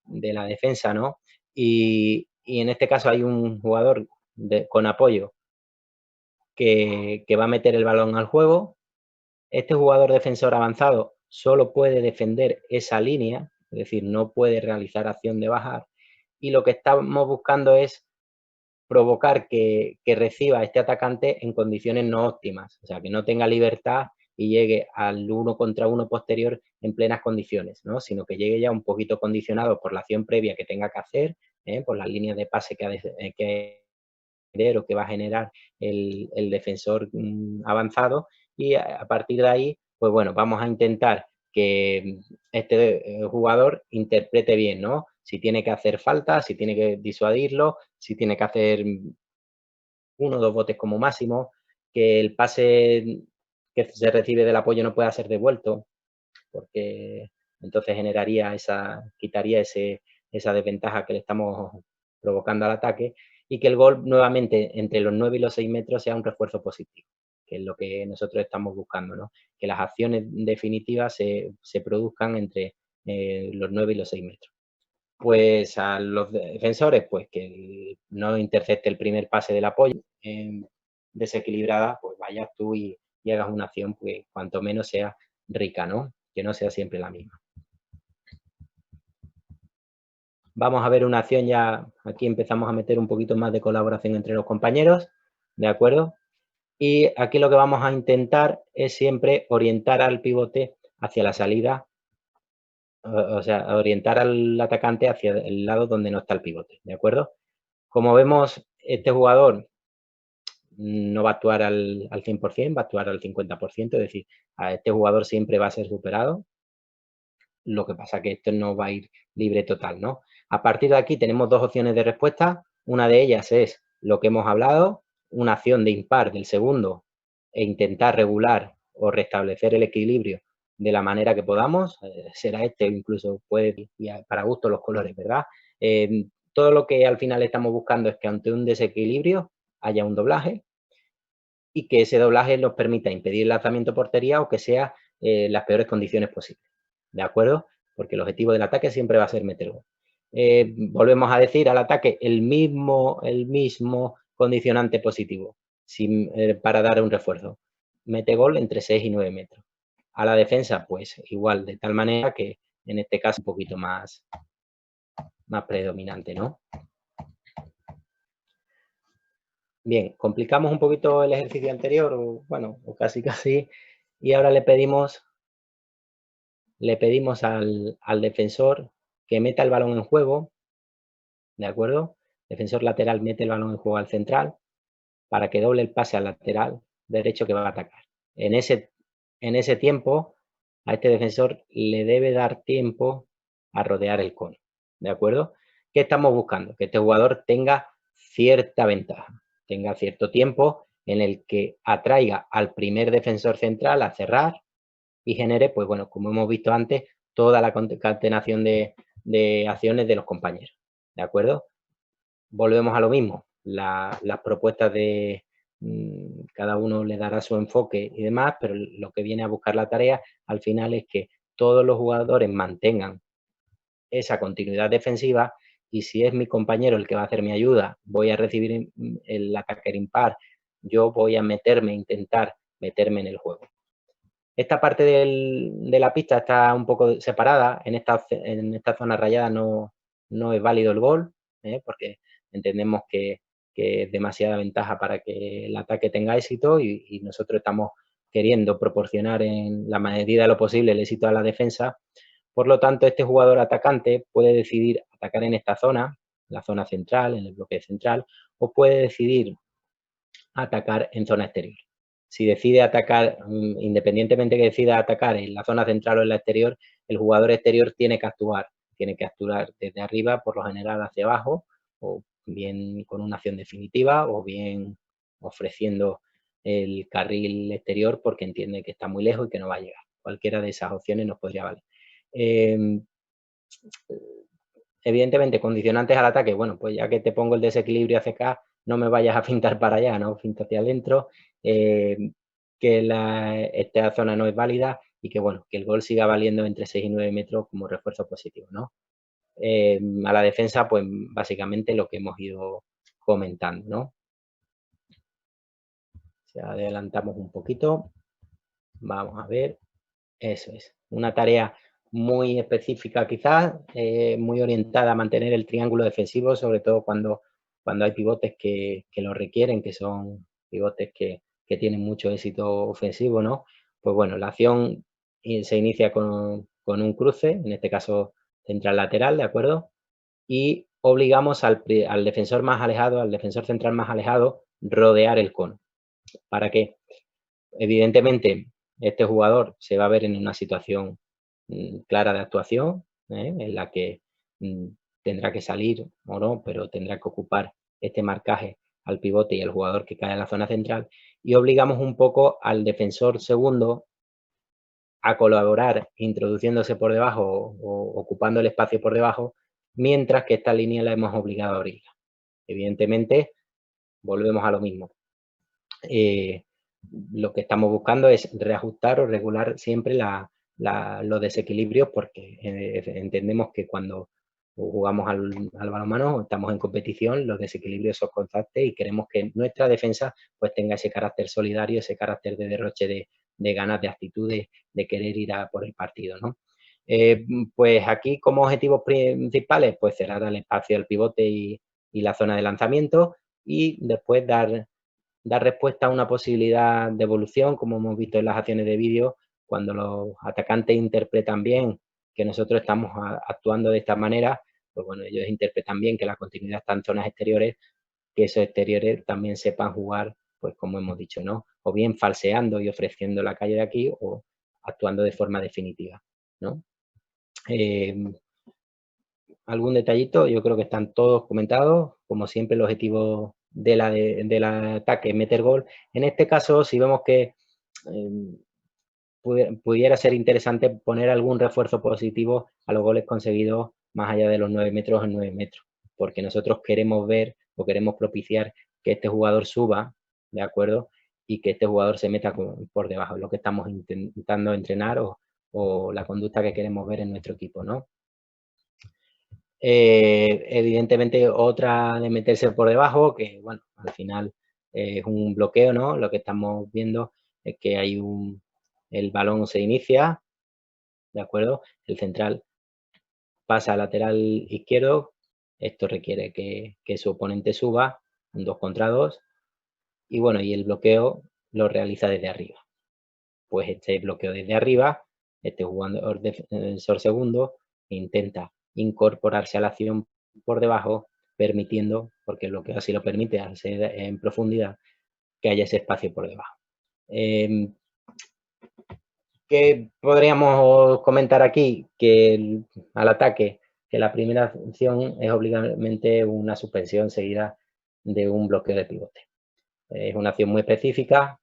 la defensa, ¿no? Y en este caso hay un jugador con apoyo que va a meter el balón al juego. Este jugador defensor avanzado solo puede defender esa línea, es decir, no puede realizar acción de bajar. Y lo que estamos buscando es provocar que reciba este atacante en condiciones no óptimas, o sea, que no tenga libertad y llegue al 1 contra 1 posterior en plenas condiciones, ¿no? Sino que llegue ya un poquito condicionado por la acción previa que tenga que hacer, por las líneas de pase que o que va a generar el defensor avanzado, y a partir de ahí, pues bueno, vamos a intentar que este jugador interprete bien, ¿no? Si tiene que hacer falta, si tiene que disuadirlo, si tiene que hacer 1 o 2 botes como máximo, que el pase que se recibe del apoyo no pueda ser devuelto, porque entonces quitaría esa desventaja que le estamos provocando al ataque, y que el gol nuevamente entre los 9 y los 6 metros sea un refuerzo positivo, que es lo que nosotros estamos buscando, ¿no? Que las acciones definitivas se produzcan entre los 9 y los 6 metros. Pues a los defensores, pues que no intercepte el primer pase del apoyo desequilibrada, pues vayas tú y hagas una acción, pues cuanto menos sea rica, ¿no? Que no sea siempre la misma. Vamos a ver una acción ya, aquí empezamos a meter un poquito más de colaboración entre los compañeros, ¿de acuerdo? Y aquí lo que vamos a intentar es siempre orientar al pivote hacia la salida, o sea, orientar al atacante hacia el lado donde no está el pivote, ¿de acuerdo? Como vemos, este jugador no va a actuar al 100%, va a actuar al 50%, es decir, a este jugador siempre va a ser superado. Lo que pasa que esto no va a ir libre total, ¿no? A partir de aquí tenemos 2 opciones de respuesta. Una de ellas es lo que hemos hablado, una acción de impar del segundo e intentar regular o restablecer el equilibrio de la manera que podamos. Será este, incluso puede ir para gusto los colores, ¿verdad? Todo lo que al final estamos buscando es que ante un desequilibrio haya un doblaje y que ese doblaje nos permita impedir el lanzamiento portería o que sea las peores condiciones posibles, ¿de acuerdo? Porque el objetivo del ataque siempre va a ser meter gol. Volvemos a decir al ataque el mismo condicionante positivo para dar un refuerzo. Mete gol entre 6 y 9 metros. A la defensa, pues igual, de tal manera que en este caso un poquito más predominante, ¿no? Bien, complicamos un poquito el ejercicio anterior, o bueno, o casi, y ahora le pedimos al defensor que meta el balón en juego, ¿de acuerdo? Defensor lateral mete el balón en juego al central para que doble el pase al lateral derecho que va a atacar. En ese tiempo, a este defensor le debe dar tiempo a rodear el cono, ¿de acuerdo? ¿Qué estamos buscando? Que este jugador tenga cierta ventaja, tenga cierto tiempo en el que atraiga al primer defensor central a cerrar y genere, pues bueno, como hemos visto antes, toda la concatenación de acciones de los compañeros, ¿de acuerdo? Volvemos a lo mismo, las propuestas de cada uno le dará su enfoque y demás, pero lo que viene a buscar la tarea al final es que todos los jugadores mantengan esa continuidad defensiva, y si es mi compañero el que va a hacer mi ayuda, voy a recibir el ataque impar, yo voy a intentar meterme en el juego. Esta parte de la pista está un poco separada, en esta zona rayada no es válido el gol, porque entendemos que es demasiada ventaja para que el ataque tenga éxito, y nosotros estamos queriendo proporcionar en la medida de lo posible el éxito a la defensa. Por lo tanto, este jugador atacante puede decidir atacar en esta zona, la zona central, en el bloque central, o puede decidir atacar en zona exterior. Si decide atacar, independientemente que decida atacar en la zona central o en la exterior, el jugador exterior tiene que actuar desde arriba, por lo general hacia abajo, o bien con una acción definitiva, o bien ofreciendo el carril exterior porque entiende que está muy lejos y que no va a llegar. Cualquiera de esas opciones nos podría valer. Evidentemente, condicionantes al ataque, bueno, pues ya que te pongo el desequilibrio hacia acá, no me vayas a fintar para allá, ¿no? Finta hacia adentro, que esta zona no es válida, y que, bueno, que el gol siga valiendo entre 6 y 9 metros como refuerzo positivo, ¿no? A la defensa, pues básicamente lo que hemos ido comentando, ¿no? Si adelantamos un poquito, vamos a ver, eso es, una tarea muy específica quizás, muy orientada a mantener el triángulo defensivo, sobre todo cuando hay pivotes que lo requieren, que son pivotes que tienen mucho éxito ofensivo, ¿no? Pues bueno, la acción se inicia con un cruce, en este caso central lateral, ¿de acuerdo? Y obligamos al defensor más alejado, al defensor central más alejado, rodear el cono. ¿Para qué? Evidentemente, este jugador se va a ver en una situación clara de actuación, en la que tendrá que salir o no, pero tendrá que ocupar este marcaje al pivote y al jugador que cae en la zona central, y obligamos un poco al defensor segundo a colaborar introduciéndose por debajo o ocupando el espacio por debajo, mientras que esta línea la hemos obligado a abrirla. Evidentemente, volvemos a lo mismo. Lo que estamos buscando es reajustar o regular siempre los desequilibrios, porque entendemos que cuando jugamos al balonmano, estamos en competición, los desequilibrios son constantes, y queremos que nuestra defensa pues tenga ese carácter solidario, ese carácter de derroche de ganas, de actitudes, de querer ir a por el partido, ¿no? Pues aquí, como objetivos principales, pues cerrar el espacio del pivote y la zona de lanzamiento, y después dar respuesta a una posibilidad de evolución, como hemos visto en las acciones de vídeo, cuando los atacantes interpretan bien que nosotros estamos actuando de esta manera, pues bueno, ellos interpretan bien que la continuidad está en zonas exteriores, que esos exteriores también sepan jugar, pues como hemos dicho, ¿no? O bien falseando y ofreciendo la calle de aquí, o actuando de forma definitiva, ¿no? Algún detallito, yo creo que están todos comentados. Como siempre, el objetivo del ataque es meter gol. En este caso, si vemos que pudiera ser interesante poner algún refuerzo positivo a los goles conseguidos más allá de los 9 metros en 9 metros, porque nosotros queremos ver o queremos propiciar que este jugador suba, ¿de acuerdo? Y que este jugador se meta por debajo, es lo que estamos intentando entrenar, o la conducta que queremos ver en nuestro equipo, ¿no? Evidentemente, otra de meterse por debajo, que bueno, al final es un bloqueo, ¿no? Lo que estamos viendo es que el balón se inicia, ¿de acuerdo? El central pasa al lateral izquierdo, esto requiere que su oponente suba, un 2 contra 2, y bueno, y el bloqueo lo realiza desde arriba. Pues este bloqueo desde arriba, este jugador defensor segundo intenta incorporarse a la acción por debajo, permitiendo, porque el bloqueo así lo permite al ser en profundidad, que haya ese espacio por debajo. ¿Qué podríamos comentar aquí? Que al ataque, que la primera acción es obligadamente una suspensión seguida de un bloqueo de pivote. Es una acción muy específica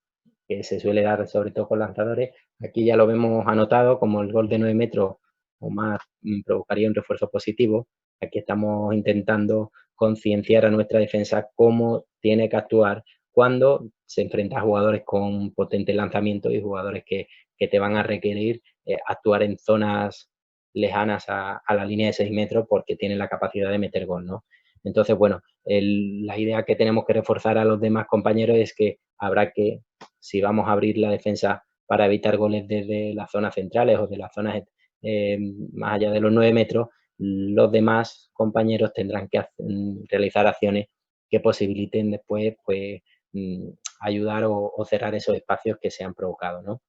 que se suele dar sobre todo con lanzadores. Aquí ya lo vemos anotado como el gol de 9 metros o más provocaría un refuerzo positivo. Aquí estamos intentando concienciar a nuestra defensa cómo tiene que actuar cuando se enfrenta a jugadores con potentes lanzamientos y jugadores que te van a requerir actuar en zonas lejanas a la línea de 6 metros porque tienen la capacidad de meter gol, ¿no? Entonces, bueno, la idea que tenemos que reforzar a los demás compañeros es que habrá que, si vamos a abrir la defensa para evitar goles desde las zonas centrales o de las zonas más allá de los 9 metros, los demás compañeros tendrán que realizar acciones que posibiliten después, pues, ayudar o cerrar esos espacios que se han provocado, ¿no?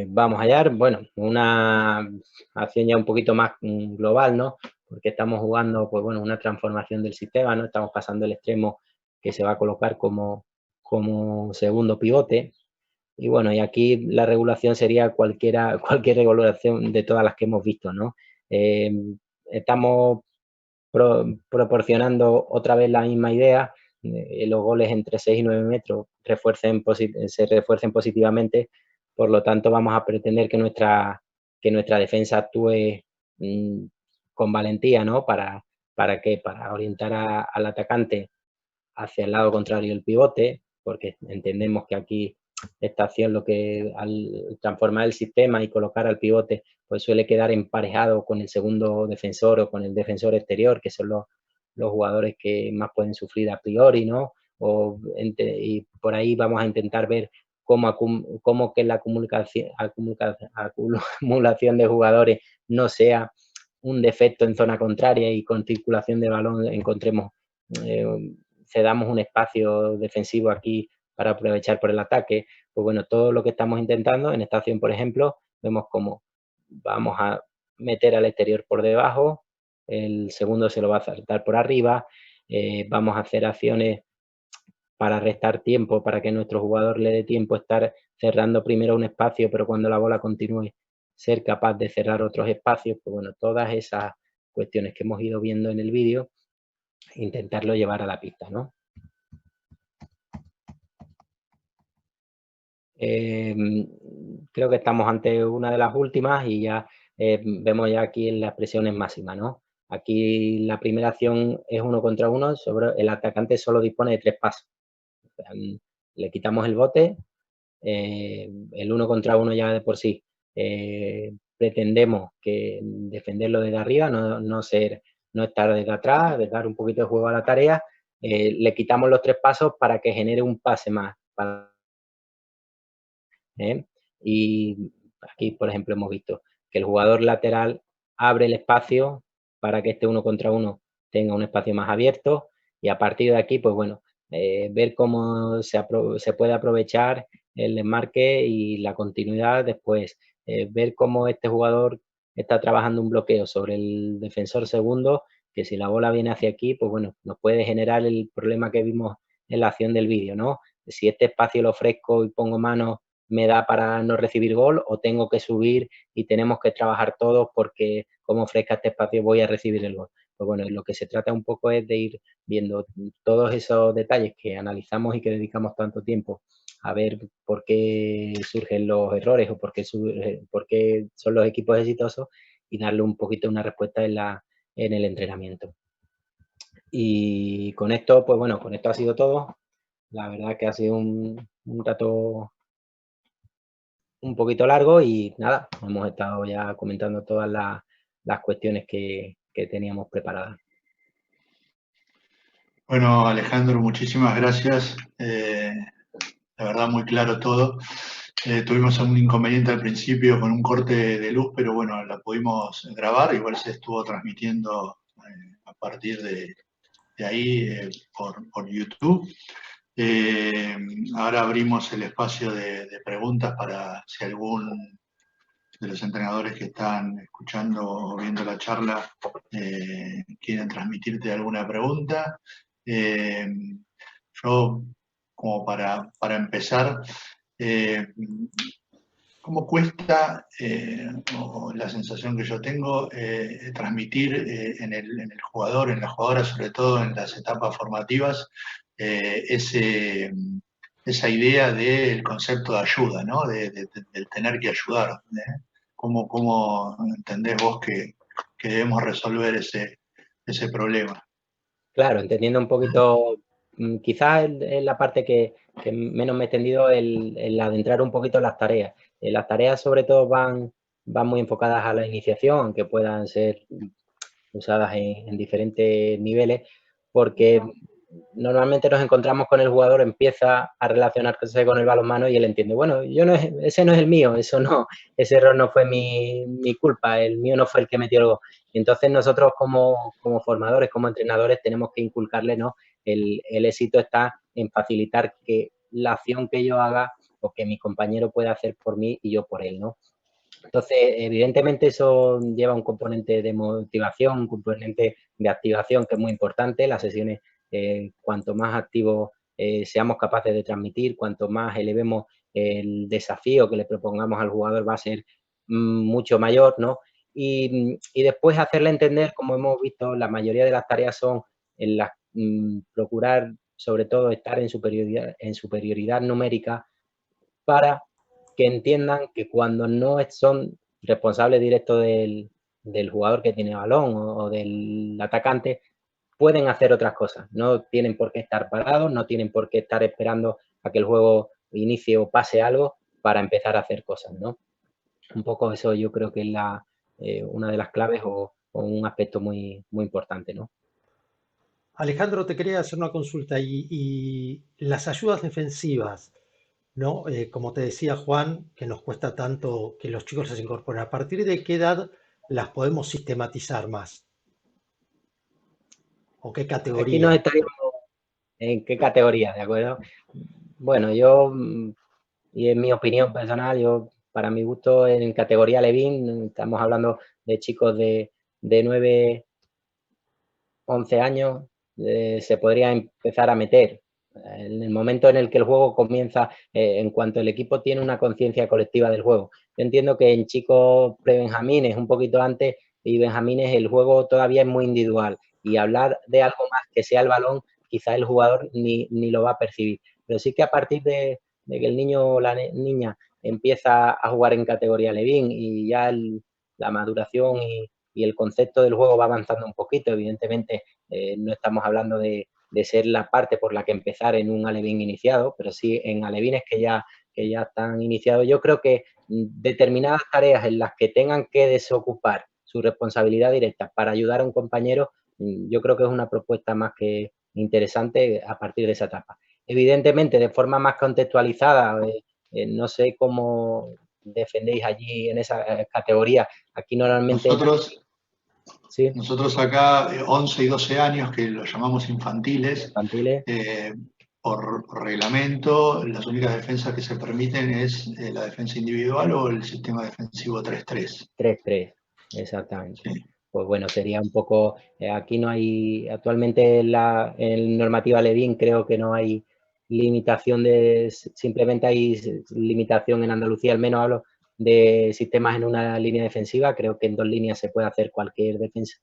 Vamos allá, bueno, una acción ya un poquito más global, ¿no? Porque estamos jugando, pues bueno, una transformación del sistema, ¿no? Estamos pasando el extremo que se va a colocar como segundo pivote. Y bueno, y aquí la regulación sería cualquier regulación de todas las que hemos visto, ¿no? Estamos proporcionando otra vez la misma idea, los goles entre 6 y 9 metros se refuercen positivamente, por lo tanto vamos a pretender que nuestra defensa actúe con valentía, ¿no? Para orientar al atacante hacia el lado contrario del pivote, porque entendemos que aquí esta acción lo que al transformar el sistema y colocar al pivote pues suele quedar emparejado con el segundo defensor o con el defensor exterior, que son los jugadores que más pueden sufrir a priori, ¿no? Y por ahí vamos a intentar ver cómo que la acumulación de jugadores no sea un defecto en zona contraria y con circulación de balón encontremos eh, cedamos un espacio defensivo aquí para aprovechar por el ataque. Pues bueno, todo lo que estamos intentando en esta acción, por ejemplo, vemos cómo vamos a meter al exterior por debajo, el segundo se lo va a saltar por arriba, vamos a hacer acciones para restar tiempo, para que nuestro jugador le dé tiempo a estar cerrando primero un espacio, pero cuando la bola continúe, ser capaz de cerrar otros espacios. Pues bueno, todas esas cuestiones que hemos ido viendo en el vídeo, intentarlo llevar a la pista, ¿no? Creo que estamos ante una de las últimas y ya vemos ya aquí en las presiones máximas, ¿no? Aquí la primera acción es 1 contra 1, el atacante solo dispone de 3 pasos. Le quitamos el bote, el 1 contra 1 ya de por sí. Pretendemos que defenderlo desde arriba, no estar desde atrás, de dar un poquito de juego a la tarea. Le quitamos los 3 pasos para que genere un pase más, ¿eh? Y aquí, por ejemplo, hemos visto que el jugador lateral abre el espacio para que este 1 contra 1 tenga un espacio más abierto y a partir de aquí, pues bueno, ver cómo se puede aprovechar el desmarque y la continuidad después, ver cómo este jugador está trabajando un bloqueo sobre el defensor segundo, que si la bola viene hacia aquí, pues bueno, nos puede generar el problema que vimos en la acción del vídeo, ¿no? Si este espacio lo ofrezco y pongo mano me da para no recibir gol o tengo que subir y tenemos que trabajar todos porque como ofrezca este espacio voy a recibir el gol. Pues bueno, lo que se trata un poco es de ir viendo todos esos detalles que analizamos y que dedicamos tanto tiempo a ver por qué surgen los errores o por qué son los equipos exitosos y darle un poquito una respuesta en el entrenamiento. Y con esto, pues bueno, con esto ha sido todo. La verdad que ha sido un rato un poquito largo y nada, hemos estado ya comentando todas las cuestiones que teníamos preparadas. Bueno, Alejandro, muchísimas gracias. La verdad, muy claro todo. Tuvimos un inconveniente al principio con un corte de luz, pero bueno, la pudimos grabar. Igual se estuvo transmitiendo a partir de ahí por YouTube. Ahora abrimos el espacio de preguntas para si algún de los entrenadores que están escuchando o viendo la charla quieren transmitirte alguna pregunta. Yo, como para empezar, ¿cómo cuesta, o la sensación que yo tengo, transmitir en el jugador, en la jugadora, sobre todo en las etapas formativas, esa idea del concepto de ayuda, ¿no? Del tener que ayudar? ¿Cómo entendés vos que debemos resolver ese problema? Claro, entendiendo un poquito quizás es la parte que menos me he extendido, el adentrar un poquito en las tareas. Las tareas sobre todo van muy enfocadas a la iniciación, aunque puedan ser usadas en diferentes niveles, porque normalmente nos encontramos con el jugador, empieza a relacionarse con el balonmano y él entiende, bueno, ese no es el mío, ese error no fue mi culpa, el mío no fue el que metió el gol. Y entonces nosotros como formadores, como entrenadores, tenemos que inculcarle, ¿no? El éxito está en facilitar que la acción que yo haga o que mi compañero pueda hacer por mí y yo por él, ¿no? Entonces, evidentemente eso lleva un componente de motivación, un componente de activación que es muy importante. Las sesiones, cuanto más activos seamos capaces de transmitir, cuanto más elevemos el desafío que le propongamos al jugador va a ser mucho mayor, ¿no? Y después hacerle entender, como hemos visto, la mayoría de las tareas son en las procurar, sobre todo, estar en superioridad numérica para que entiendan que cuando no son responsables directos del jugador que tiene balón o del atacante, pueden hacer otras cosas. No tienen por qué estar parados, no tienen por qué estar esperando a que el juego inicie o pase algo para empezar a hacer cosas, ¿no? Un poco eso yo creo que es una de las claves o un aspecto muy, muy importante, ¿no? Alejandro, te quería hacer una consulta y las ayudas defensivas, ¿no? Como te decía Juan, que nos cuesta tanto que los chicos se incorporen. ¿A partir de qué edad las podemos sistematizar más? ¿O qué Aquí nos categoría? estaríamos en qué categoría, ¿de acuerdo? Bueno, yo y en mi opinión personal, para mi gusto, en categoría Levin, estamos hablando de chicos de 9, 11 años, se podría empezar a meter. En el momento en el que el juego comienza, en cuanto el equipo tiene una conciencia colectiva del juego. Yo entiendo que en chicos pre-benjamines, un poquito antes, y benjamines, el juego todavía es muy individual. Y hablar de algo más que sea el balón, quizá el jugador ni lo va a percibir. Pero sí que a partir de que el niño o la niña empieza a jugar en categoría Levin y ya la maduración y el concepto del juego va avanzando un poquito. Evidentemente, no estamos hablando de ser la parte por la que empezar en un alevín iniciado, pero sí en alevines que ya están iniciados. Yo creo que determinadas tareas en las que tengan que desocupar su responsabilidad directa para ayudar a un compañero, yo creo que es una propuesta más que interesante a partir de esa etapa. Evidentemente, de forma más contextualizada, no sé cómo defendéis allí en esa categoría. Aquí normalmente... Sí. Nosotros acá, 11 y 12 años, que los llamamos infantiles, Infantiles. Por reglamento, las únicas defensas que se permiten es la defensa individual o el sistema defensivo 3-3. 3-3, exactamente. Sí. Pues bueno, sería un poco, aquí no hay, actualmente en normativa Levin creo que no hay limitación simplemente hay limitación en Andalucía, al menos hablo de sistemas en una línea defensiva, creo que en 2 líneas se puede hacer cualquier defensa.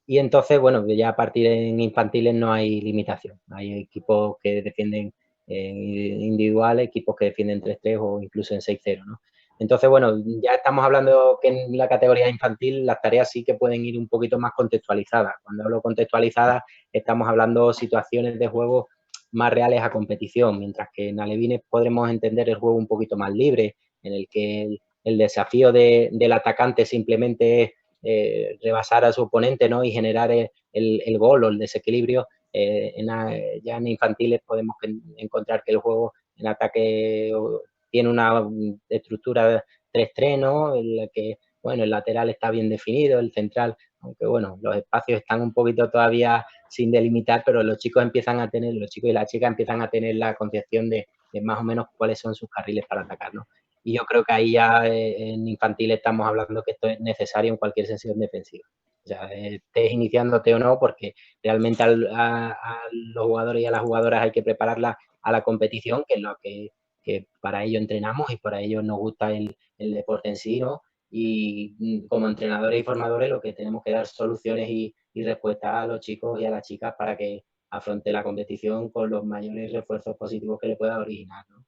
Y entonces, bueno, ya a partir en infantiles no hay limitación. Hay equipos que defienden individuales, equipos que defienden 3-3 o incluso en 6-0, ¿no? Entonces, bueno, ya estamos hablando que en la categoría infantil las tareas sí que pueden ir un poquito más contextualizadas. Cuando hablo contextualizadas, estamos hablando de situaciones de juego más reales a competición, mientras que en alevines podremos entender el juego un poquito más libre, en el que el desafío del atacante simplemente es rebasar a su oponente, ¿no? Y generar el gol o el desequilibrio. Ya en infantiles podemos encontrar que el juego en ataque tiene una estructura 3-3, ¿no? En la que, bueno, el lateral está bien definido, el central, aunque, bueno, los espacios están un poquito todavía sin delimitar, pero los chicos y las chicas empiezan a tener la concepción de más o menos cuáles son sus carriles para atacar, ¿no? Y yo creo que ahí ya en infantil estamos hablando que esto es necesario en cualquier sesión defensiva. O sea, estés iniciándote o no, porque realmente a los jugadores y a las jugadoras hay que prepararlas a la competición, que es lo que para ello entrenamos y para ello nos gusta el deporte en sí, ¿no? Y como entrenadores y formadores lo que tenemos que dar soluciones y respuestas a los chicos y a las chicas para que afronte la competición con los mayores refuerzos positivos que le pueda originar, ¿no?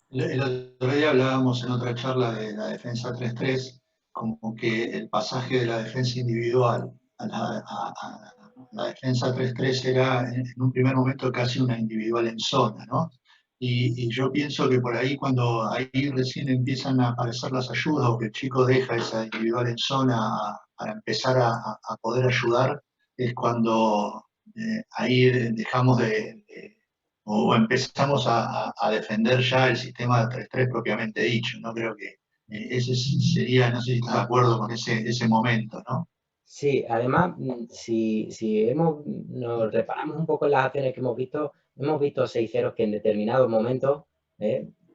El otro día hablábamos en otra charla de la defensa 3-3, como que el pasaje de la defensa individual a la defensa 3-3 era en un primer momento casi una individual en zona, ¿no? Y yo pienso que por ahí, cuando ahí recién empiezan a aparecer las ayudas, o que el chico deja esa individual en zona para empezar a poder ayudar, es cuando ahí dejamos o empezamos a defender ya el sistema de 3-3 propiamente dicho, ¿no? Creo que ese sería, no sé si estás de acuerdo con ese momento, ¿no? Sí, además, si nos reparamos un poco en las acciones que hemos visto 6-0 que en determinados momentos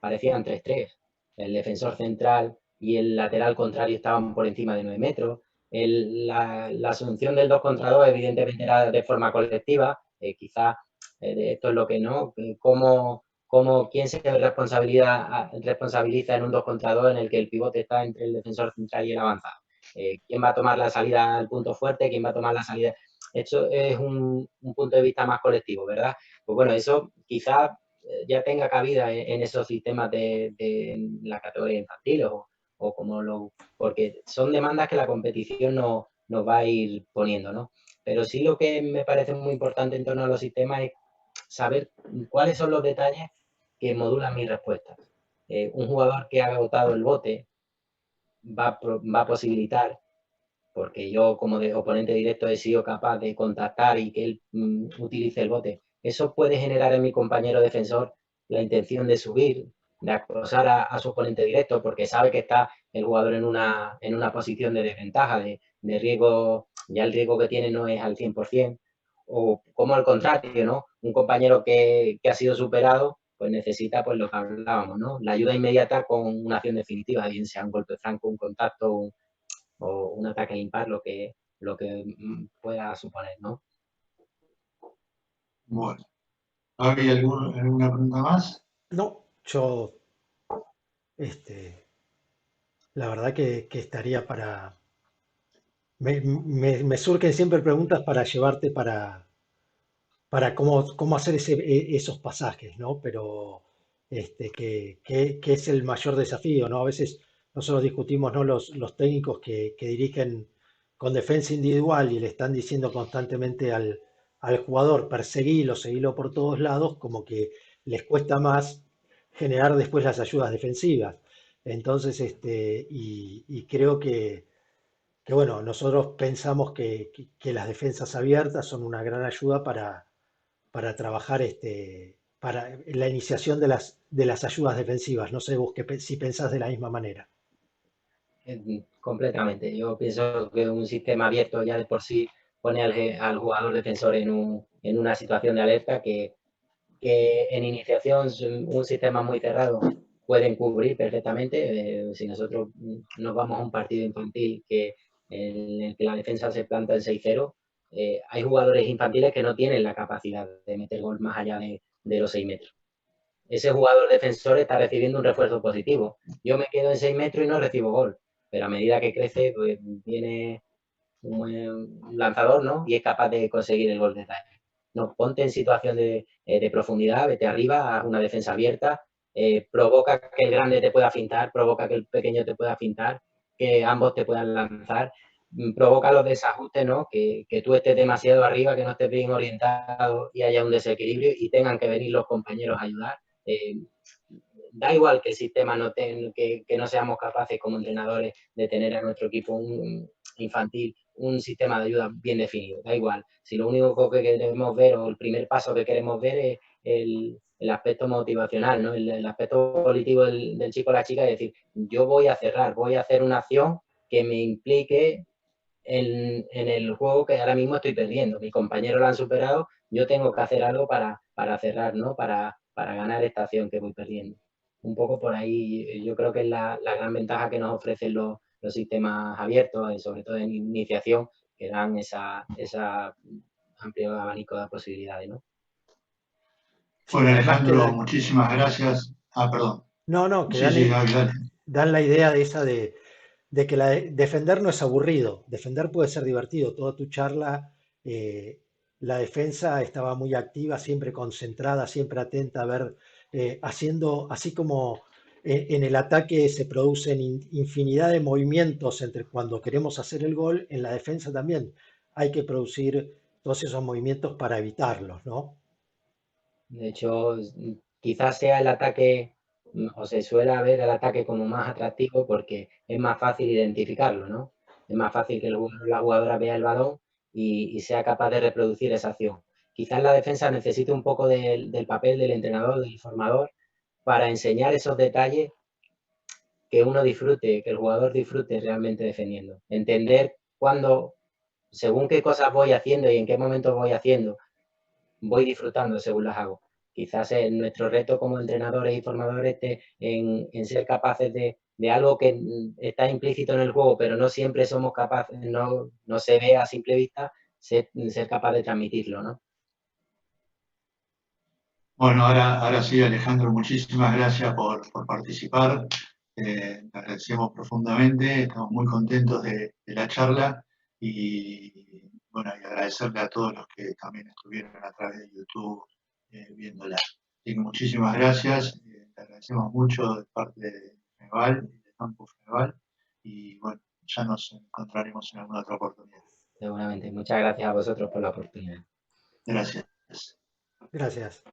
parecían 3-3. El defensor central y el lateral contrario estaban por encima de 9 metros. La asunción del 2 contra 2 evidentemente era de forma colectiva. Quizás esto es lo que no, quién se responsabiliza en un 2 contra 2 en el que el pivote está entre el defensor central y el avanzado. ¿Quién va a tomar la salida al punto fuerte? ¿Quién va a tomar la salida? Esto es un punto de vista más colectivo, ¿verdad? Pues bueno, eso quizás ya tenga cabida en esos sistemas de la categoría infantil o porque son demandas que la competición nos va a ir poniendo, ¿no? Pero sí, lo que me parece muy importante en torno a los sistemas es saber cuáles son los detalles que modulan mis respuestas. Un jugador que ha agotado el bote va a posibilitar, porque yo como de oponente directo he sido capaz de contactar y que él utilice el bote. Eso puede generar en mi compañero defensor la intención de subir, de acosar a su oponente directo, porque sabe que está el jugador en una posición de desventaja, de riesgo. Ya el riesgo que tiene no es al 100%, o como al contrario, ¿no? Un compañero que ha sido superado, pues necesita, pues lo que hablábamos, ¿no? La ayuda inmediata con una acción definitiva, bien sea un golpe franco, un contacto, o un ataque impar, lo que pueda suponer, ¿no? Bueno, ¿hay alguna pregunta más? No, yo, este, la verdad que estaría para... me surgen siempre preguntas para llevarte para cómo hacer esos pasajes, ¿no? Pero que es el mayor desafío, ¿no? A veces nosotros discutimos, ¿no? Los técnicos que dirigen con defensa individual y le están diciendo constantemente al jugador, perseguilo, seguilo por todos lados, como que les cuesta más generar después las ayudas defensivas. Entonces, y creo que, bueno, nosotros pensamos que las defensas abiertas son una gran ayuda para trabajar para la iniciación de las ayudas defensivas. No sé vos si pensás de la misma manera. Completamente. Yo pienso que un sistema abierto ya de por sí pone al jugador defensor en una situación de alerta que en iniciación un sistema muy cerrado pueden cubrir perfectamente. Si nosotros nos vamos a un partido infantil en el que la defensa se planta en 6-0, hay jugadores infantiles que no tienen la capacidad de meter gol más allá de los 6 metros. Ese jugador defensor está recibiendo un refuerzo positivo. Yo me quedo en 6 metros y no recibo gol, pero a medida que crece, pues viene un lanzador, ¿no? Y es capaz de conseguir el gol de tackle. No, ponte en situación de profundidad, vete arriba, haz una defensa abierta, provoca que el grande te pueda fintar, provoca que el pequeño te pueda fintar, que ambos te puedan lanzar, provoca los desajustes, ¿no? Que tú estés demasiado arriba, que no estés bien orientado y haya un desequilibrio y tengan que venir los compañeros a ayudar. Da igual que el sistema que no seamos capaces como entrenadores de tener a nuestro equipo infantil un sistema de ayuda bien definido, da igual. Si lo único que queremos ver o el primer paso que queremos ver es el aspecto motivacional, ¿no? El aspecto positivo del chico o la chica, es decir, yo voy a cerrar, voy a hacer una acción que me implique en el juego que ahora mismo estoy perdiendo. Mis compañeros lo han superado, yo tengo que hacer algo para cerrar, ¿no? Para ganar esta acción que voy perdiendo. Un poco por ahí, yo creo que es la gran ventaja que nos ofrecen los sistemas abiertos, y sobre todo en iniciación, que dan esa amplio abanico de posibilidades, ¿no? Sí, Bueno, además Alejandro, muchísimas gracias. Ah, perdón. no, que Sí, sí, dale, dale. dan la idea de esa de que defender no es aburrido, defender puede ser divertido. Toda tu charla, la defensa estaba muy activa, siempre concentrada, siempre atenta a ver, haciendo, así como en el ataque se producen infinidad de movimientos entre cuando queremos hacer el gol, en la defensa también hay que producir todos esos movimientos para evitarlos, ¿no? De hecho, quizás sea el ataque, o se suele ver el ataque como más atractivo porque es más fácil identificarlo, ¿no? Es más fácil que la jugadora vea el balón y sea capaz de reproducir esa acción. Quizás la defensa necesite un poco del papel del entrenador, del formador, para enseñar esos detalles que uno disfrute, que el jugador disfrute realmente defendiendo. Entender cuándo, según qué cosas voy haciendo y en qué momentos voy haciendo, voy disfrutando según las hago. Quizás nuestro reto como entrenadores y formadores esté en ser capaces de algo que está implícito en el juego, pero no siempre somos capaces, no se ve a simple vista, ser capaz de transmitirlo, ¿no? Bueno, ahora sí, Alejandro, muchísimas gracias por participar. Te agradecemos profundamente, estamos muy contentos de la charla y bueno, y agradecerle a todos los que también estuvieron a través de YouTube viéndola. Así que muchísimas gracias, te agradecemos mucho de parte de Feneval, de Campus Feneval, y bueno, ya nos encontraremos en alguna otra oportunidad. Seguramente. Muchas gracias a vosotros por la oportunidad. Gracias. Gracias.